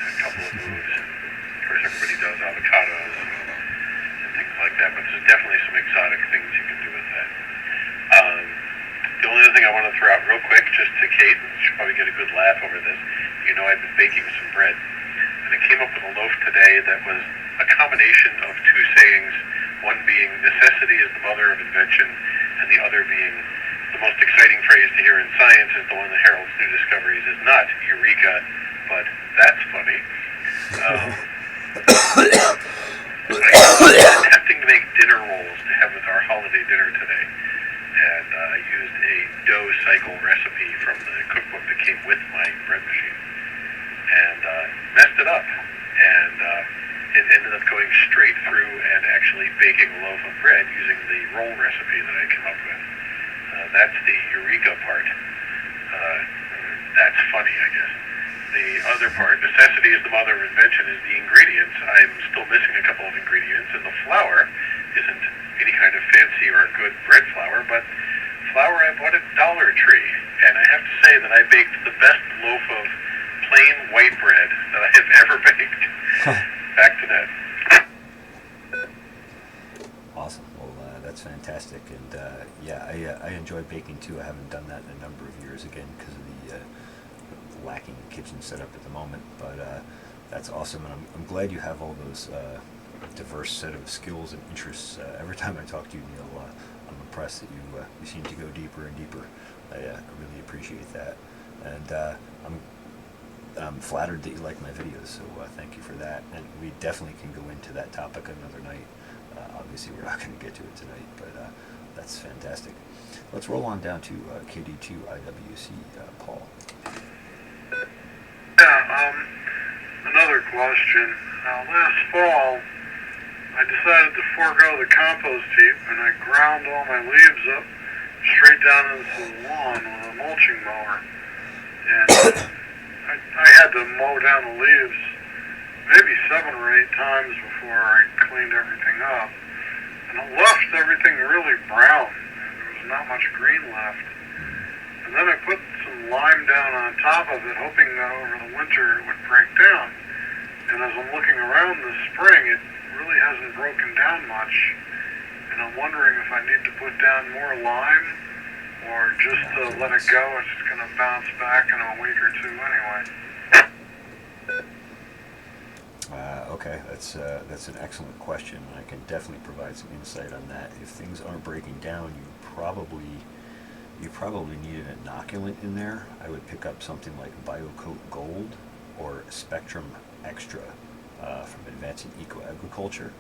a couple of moves. Of course, everybody does avocados and things like that, but there's definitely some exotic things you can do with that. The only other thing I want to throw out real quick, just to Kate, and she'll probably get a good laugh over this, you know I've been baking some bread. And I came up with a loaf today that was a combination of two sayings, one being necessity is the mother of invention, and the other being the most exciting phrase to hear in science is the one that heralds new discoveries is not eureka, but that's funny. I'm attempting to make dinner rolls to have with our holiday dinner today. And I used a dough cycle recipe from the cookbook that came with my bread machine, and messed it up, and it ended up going straight through and actually baking a loaf of bread using the roll recipe that I came up with. That's the eureka part. That's funny, I guess. The other part, necessity is the mother of invention, is the ingredients. I'm still missing a couple of ingredients, and the flour isn't any kind of fancy or good bread flour, but flour I bought at Dollar Tree, and I have to say that I baked the best loaf of plain white bread that I have ever baked. Back to that. Awesome. Well, that's fantastic, and yeah, I enjoy baking too. I haven't done that in a number of years, again, because of the lacking kitchen setup at the moment, but that's awesome, and I'm glad you have all those diverse set of skills and interests. Every time I talk to you, Neil, I'm impressed that you seem to go deeper and deeper. I really appreciate that, and I'm flattered that you like my videos, so thank you for that. And we definitely can go into that topic another night. Obviously, we're not going to get to it tonight, but that's fantastic. Let's roll on down to KD2IWC, Paul. Yeah, another question. Last fall, I decided to forego the compost heap, and I ground all my leaves up straight down into the lawn with a mulching mower. And I had to mow down the leaves maybe 7 or 8 times before I cleaned everything up. And it left everything really brown. There was not much green left. And then I put some lime down on top of it, hoping that over the winter it would break down. And as I'm looking around this spring, it really hasn't broken down much. And I'm wondering if I need to put down more lime, or just to let it go. It's going to bounce back in a week or 2 anyway. Okay, that's an excellent question. I can definitely provide some insight on that. If things aren't breaking down, you probably need an inoculant in there. I would pick up something like BioCoat Gold or Spectrum Extra from Advancing Eco Agriculture.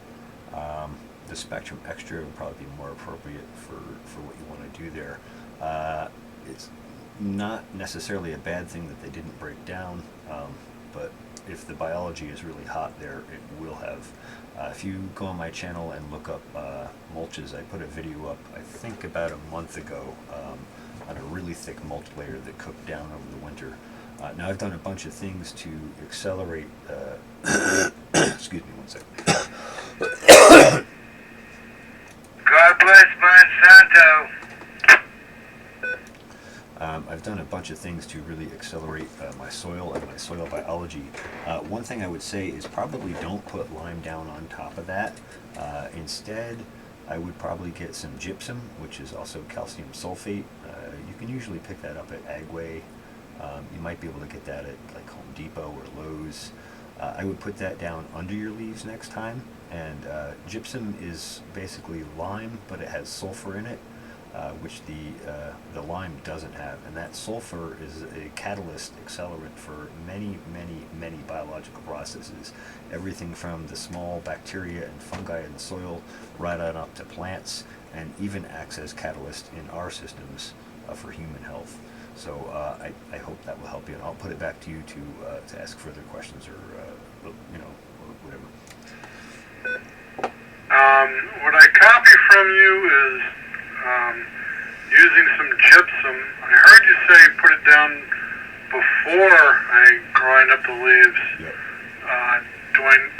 The Spectrum Extra would probably be more appropriate for what you want to do there. It's not necessarily a bad thing that they didn't break down, but if the biology is really hot there, it will have. If you go on my channel and look up mulches, I put a video up, I think about a month ago, on a really thick mulch layer that cooked down over the winter. Now I've done a bunch of things to accelerate, excuse me one second. God bless Monsanto. I've done a bunch of things to really accelerate my soil and my soil biology. One thing I would say is probably don't put lime down on top of that. Instead, I would probably get some gypsum, which is also calcium sulfate. You can usually pick that up at Agway. You might be able to get that at like Home Depot or Lowe's. I would put that down under your leaves next time. And gypsum is basically lime, but it has sulfur in it, which the lime doesn't have. And that sulfur is a catalyst accelerant for many, many, many biological processes. Everything from the small bacteria and fungi in the soil right on up to plants, and even acts as catalyst in our systems for human health. So I hope that will help you, and I'll put it back to you to ask further questions or whatever. What I copy from you is using some gypsum. I heard you say put it down before I grind up the leaves. Yep.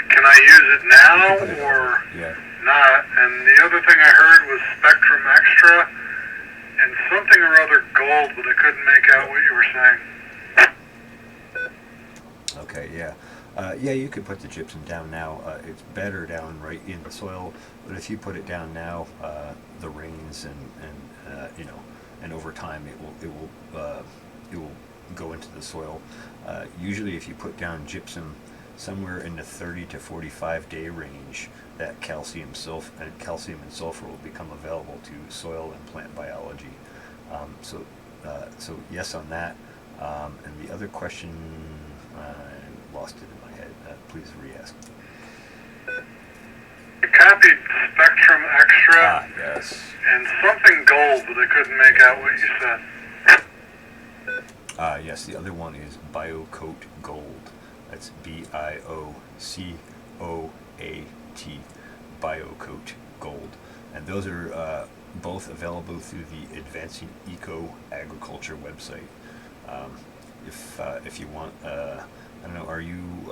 Can I use it now or not? And the other thing I heard was Spectrum Extra and something or other gold, but I couldn't make out what you were saying. Okay, yeah. You could put the gypsum down now. It's better down right in the soil, but if you put it down now, the rains and over time it will go into the soil. Usually, if you put down gypsum somewhere in the 30 to 45 day range, that calcium and sulfur will become available to soil and plant biology. So yes on that. And the other question, I lost it in my head. Please re-ask. I copied Spectrum Extra yes. and something gold, but I couldn't make out what you said. Yes, the other one is BioCoat Gold. That's BIOCOAT, BioCoat Gold. And those are both available through the Advancing Eco Agriculture website. If you want, I don't know, are you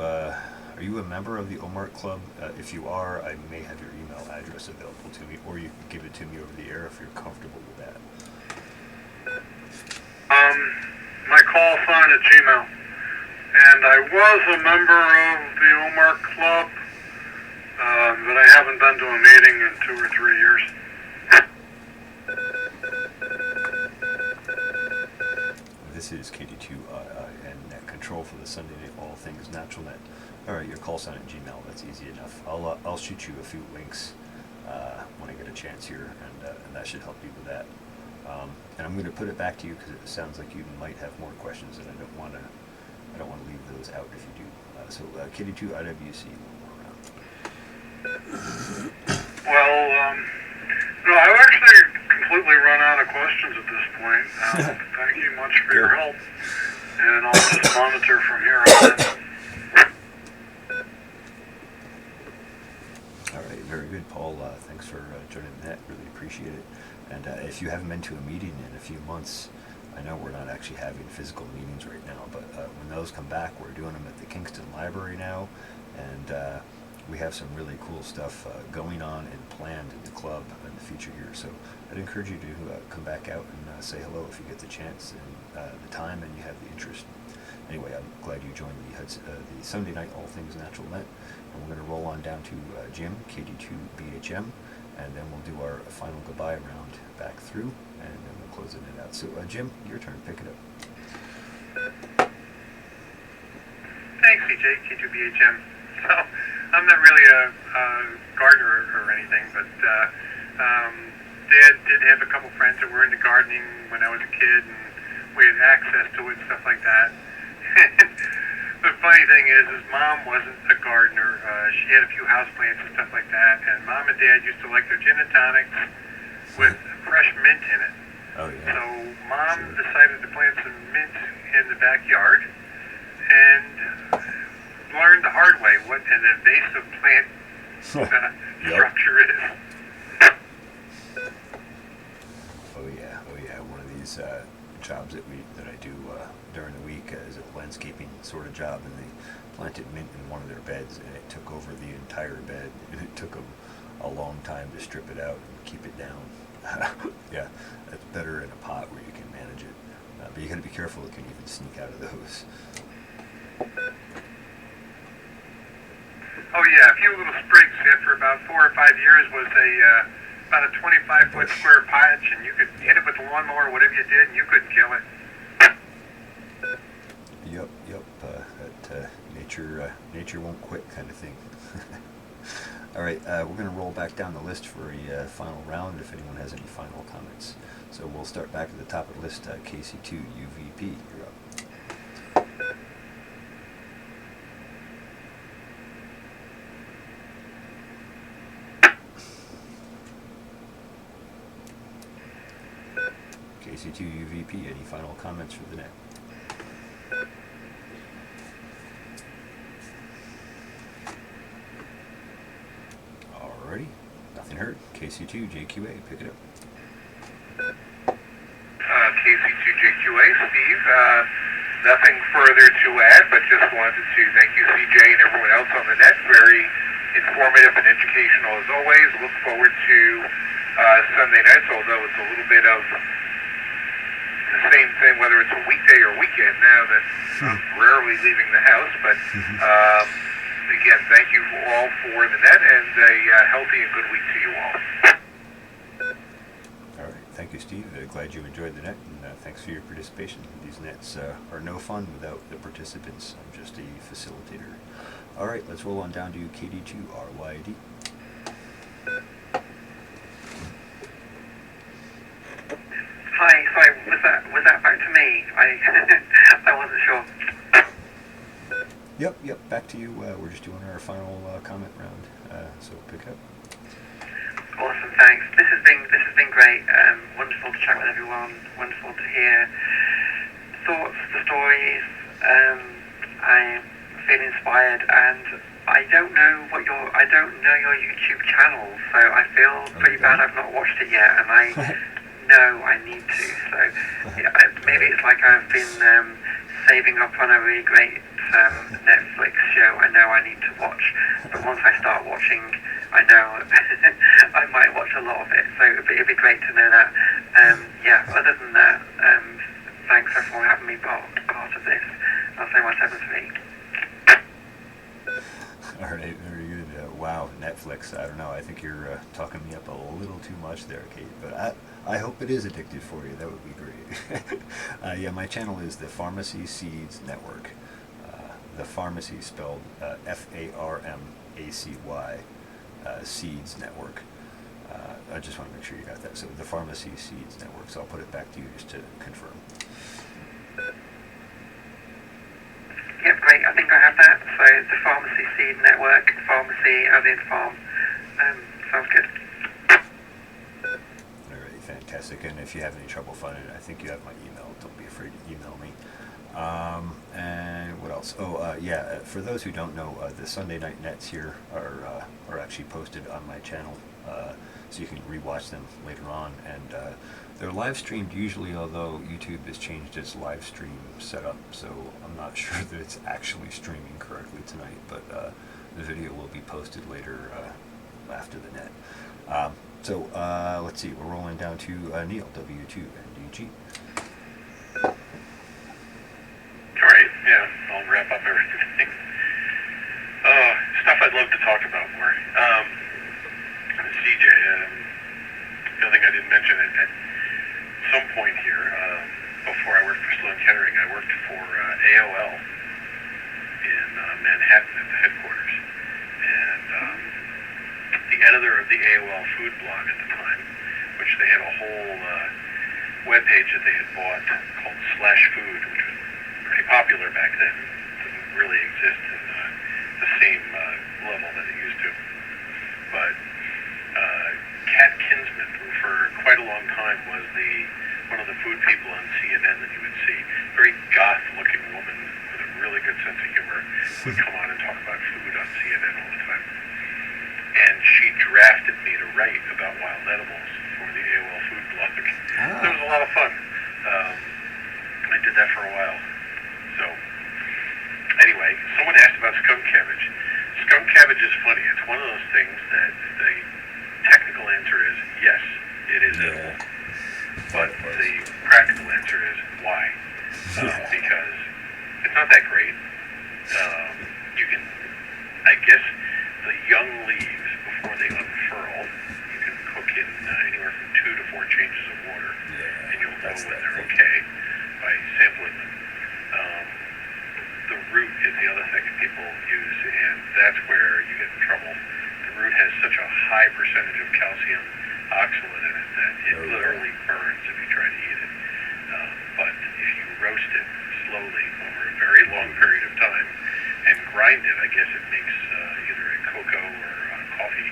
a member of the OMARC Club? If you are, I may have your email address available to me, or you can give it to me over the air if you're comfortable with that. My call sign at Gmail. And I was a member of the OMARC Club, but I haven't been to a meeting in 2 or 3 years. This is KD2 and Net Control for the Sunday Night All Things Natural Net. All right, your call sign at Gmail. That's easy enough. I'll shoot you a few links when I get a chance here, and that should help you with that. And I'm going to put it back to you because it sounds like you might have more questions, and I don't want to leave those out if you do. So KD2 IWC, one more round. Well, no, I've actually completely run out of questions at this point. Thank you much for your help, and I'll just monitor from here on in. All right, very good, Paul. Thanks for joining that. Really appreciate it. And if you haven't been to a meeting in a few months, I know we're not actually having physical meetings right now, but when those come back, we're doing them at the Kingston Library now, and we have some really cool stuff going on and planned in the club in the future here. So I'd encourage you to come back out and say hello if you get the chance and the time and you have the interest. Anyway, I'm glad you joined the Sunday Night All Things Natural Net, and we're going to roll on down to Jim, KD2BHM, and then we'll do our final goodbye round back through, and then we'll close it out. So Jim, your turn. Pick it up. Thanks, CJ, K2BHM. So, I'm not really a gardener or anything, but Dad did have a couple friends that were into gardening when I was a kid, and we had access to it and stuff like that. The funny thing is Mom wasn't a gardener. She had a few houseplants and stuff like that, and Mom and Dad used to like their gin and tonics with fresh mint in it. Oh, yeah. So Mom decided to plant some mint in the backyard and learned the hard way what an invasive plant structure is. Oh yeah. One of these jobs that I do during the week is a landscaping sort of job, and they planted mint in one of their beds, and it took over the entire bed, and it took them a long time to strip it out and keep it down. Yeah, that's better in a pot where you can manage it, but you got to be careful; it can even sneak out of those. Oh yeah, a few little sprigs after about 4 or 5 years was about a 25-foot square patch, and you could hit it with a lawnmower, whatever you did, and you couldn't kill it. Yep. That nature won't quit kind of thing. All right, we're going to roll back down the list for a final round if anyone has any final comments. So we'll start back at the top of the list. KC2 UVP, you're up. KC2 UVP, any final comments for the net? Alrighty, nothing heard. KC2 JQA, pick it up. KC2 JQA, Steve. Nothing further to add, but just wanted to thank you, CJ, and everyone else on the net. Very informative and educational as always. Look forward to Sunday nights, although it's a little bit of the same thing, whether it's a weekday or weekend now that I'm rarely leaving the house. But again, thank you all for the net, and a healthy and good week to you all. All right, thank you, Steve. Glad you enjoyed the net, and thanks for your participation. These nets are no fun without the participants. I'm just a facilitator. All right, let's roll on down to KD2RYD. Hi, sorry, was that back to me? I wasn't sure. Yep, back to you. We're just doing our final comment round, so pick up. Awesome, thanks. This has been great. Wonderful to chat with everyone. Wonderful to hear thoughts, the stories. I feel inspired, and I don't know your YouTube channel, so I feel pretty bad I've not watched it yet, and I know I need to. So maybe it's like I've been saving up on a really great Netflix show I know I need to watch, but once I start watching, I know I might watch a lot of it, so it'd be great to know that. Other than that, thanks for having me part of this. I'll say my 7-3. All right, very good. Wow, Netflix, I don't know, I think you're talking me up a little too much there, Kate, but I hope it is addictive for you. That would be great. Yeah, my channel is the Pharmacy Seeds Network. The Pharmacy spelled Pharmacy, Seeds Network. I just want to make sure you got that. So the Pharmacy Seeds Network. So I'll put it back to you just to confirm. Yep, great. I think I have that. So the Pharmacy Seed Network, pharmacy as in farm. Sounds good. All right, fantastic. And if you have any trouble finding it, I think you have my email. Don't be afraid to email me. And what else? For those who don't know, the Sunday night nets here are actually posted on my channel, so you can rewatch them later on. And they're live streamed usually, although YouTube has changed its live stream setup, so I'm not sure that it's actually streaming correctly tonight. But the video will be posted later after the net. Let's see. We're rolling down to Neil, W2 and DG. Alright, yeah, I'll wrap up everything. Stuff I'd love to talk about more. CJ, the other thing I didn't mention, at some point here, before I worked for Sloan Kettering, I worked for AOL in Manhattan at the headquarters. And the editor of the AOL food blog at the time, which they had a whole webpage that they had bought called Slash Food, which was pretty popular back then. It didn't really exist in the same level that it used to. But Kat Kinsman, who for quite a long time was one of the food people on CNN that you would see, very goth-looking woman with a really good sense of humor, would come on and talk about food on CNN all the time. And she drafted me to write about wild edibles for the AOL food blog. It was a lot of fun. I did that for a while. So, anyway, someone asked about skunk cabbage. Skunk cabbage is funny. It's one of those things that the technical answer is yes, it is edible. But the practical answer is why? Because it's not that great. You can, I guess, the young leaves, before they unfurl, you can cook in anywhere from 2 to 4 changes of water, and you'll know when they're okay by sampling them. The root is percentage of calcium oxalate in it that it literally burns if you try to eat it. But if you roast it slowly over a very long period of time and grind it, I guess it makes either a cocoa or coffee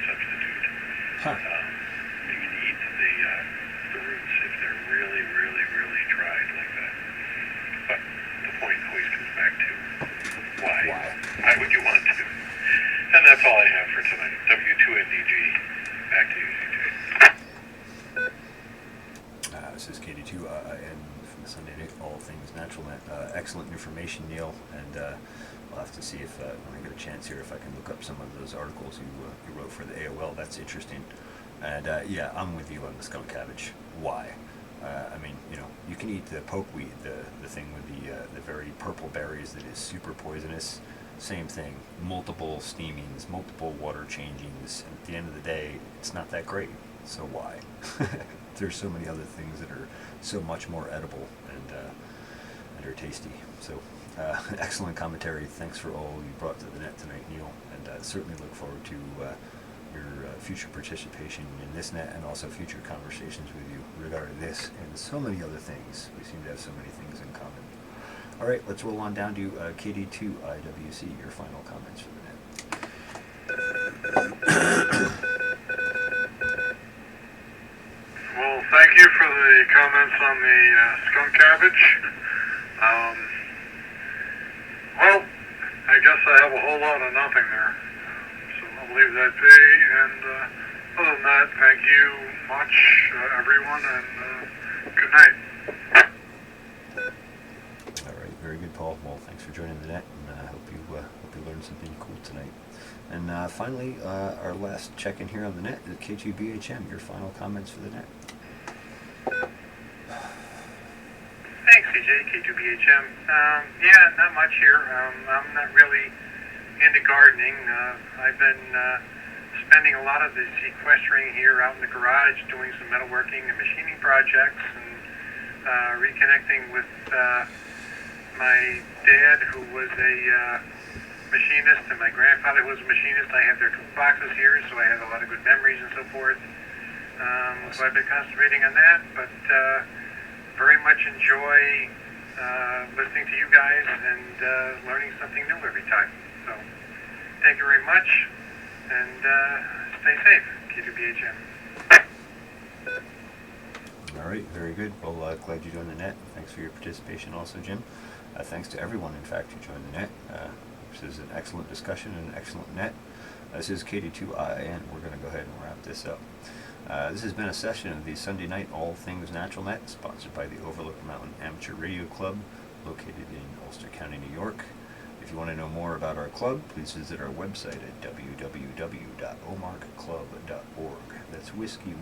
substitute. Huh. You can eat the roots if they're really, really, really dried like that. But the point always comes back to why. Why would you want to? And that's all I have for tonight. W2NDG. Back to you, CJ. This is KD2IN from the Sunday Night All Things Natural Net. Excellent information, Neil, and we'll have to see if when I get a chance here if I can look up some of those articles you wrote for the AOL. That's interesting. And yeah, I'm with you on the skunk cabbage. Why? I mean, you know, you can eat the pokeweed, the thing with the very purple berries that is super poisonous. Same thing, multiple steamings, multiple water changings. And at the end of the day, it's not that great. So why? There's so many other things that are so much more edible and are tasty. So excellent commentary. Thanks for all you brought to the net tonight, Neil. And certainly look forward to your future participation in this net and also future conversations with you regarding this and so many other things. We seem to have so many things in common. All right, let's roll on down to KD2IWC, your final comments for the net. Well, thank you for the comments on the skunk cabbage. Well, I guess I have a whole lot of nothing there. So I'll leave that be. And other than that, thank you much, everyone, and good night. All right, very good, Paul. Well, thanks for joining the net, and I hope you learned something cool tonight. And finally, our last check-in here on the net is K2BHM. Your final comments for the net. Thanks, CJ, K2BHM. Yeah, not much here. I'm not really into gardening. I've been spending a lot of the sequestering here out in the garage, doing some metalworking and machining projects, and reconnecting with my dad, who was a machinist, and my grandfather, who was a machinist. I have their toolboxes here, so I have a lot of good memories and so forth. So I've been concentrating on that, but very much enjoy listening to you guys and learning something new every time. So thank you very much, and stay safe, K2BHM. All right, very good. Well, glad you joined the net. Thanks for your participation also, Jim. Thanks to everyone, in fact, who joined the net. This is an excellent discussion and an excellent net. This is KD2IN. We're going to go ahead and wrap this up. This has been a session of the Sunday Night All Things Natural Net, sponsored by the Overlook Mountain Amateur Radio Club, located in Ulster County, New York. If you want to know more about our club, please visit our website at www.omarcclub.org. That's whiskey,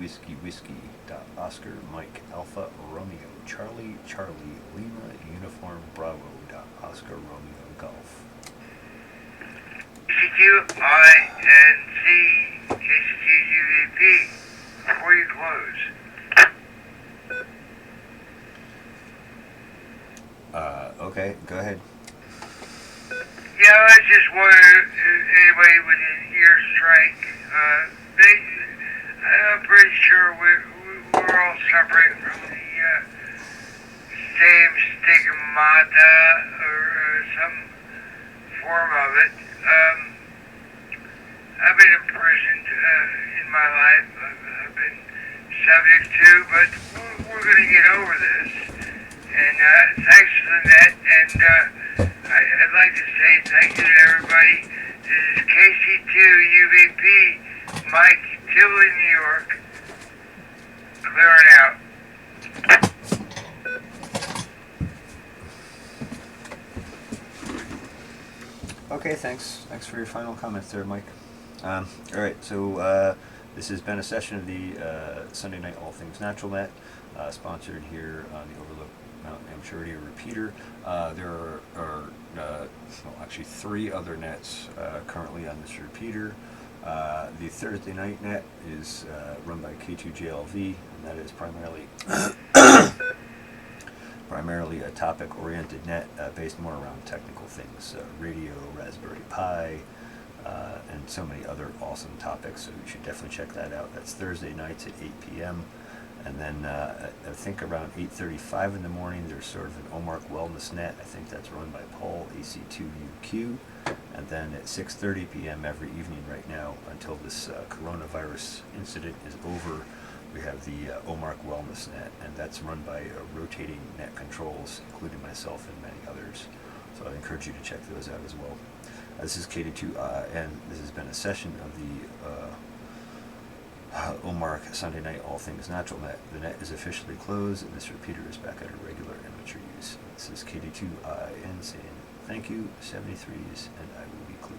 Oscar, Mike, Alpha, Romeo, Charlie, Lima, Uniform, Bravo, Oscar, Romeo, Golf. KC2INC, KC2UVP, before you close. Okay, go ahead. Yeah, I just wondered if anybody within earstrike, I'm pretty sure we're all suffering from the same stigmata or some form of it. I've been imprisoned in my life. I've been subject to, but we're going to get over this. And thanks for the net. And I'd like to say thank you to everybody. This is KC2 UVP, Mike, Tivoli, New York. Clearing out. Okay, thanks. Thanks for your final comments there, Mike. All right, so this has been a session of the Sunday Night All Things Natural Net, sponsored here on the Overlook Mountain Amateur Radio Repeater. There are actually 3 other nets currently on this repeater. The Thursday night net is run by K2JLV, and that is primarily a topic-oriented net based more around technical things, radio, Raspberry Pi, and so many other awesome topics. So you should definitely check that out. That's Thursday nights at 8 p.m. And then I think around 8:35 in the morning, there's sort of an OMARC Wellness Net. I think that's run by Paul, AC2UQ. And then at 6:30 p.m. every evening right now, until this coronavirus incident is over, we have the OMARC Wellness Net, and that's run by rotating net controls, including myself and many others. So I encourage you to check those out as well. This is KD2, and this has been a session of the OMARC Sunday Night All Things Natural Net. The net is officially closed, and this repeater is back at a regular amateur use. This is KD2IN saying thank you, 73s, and I will be clear.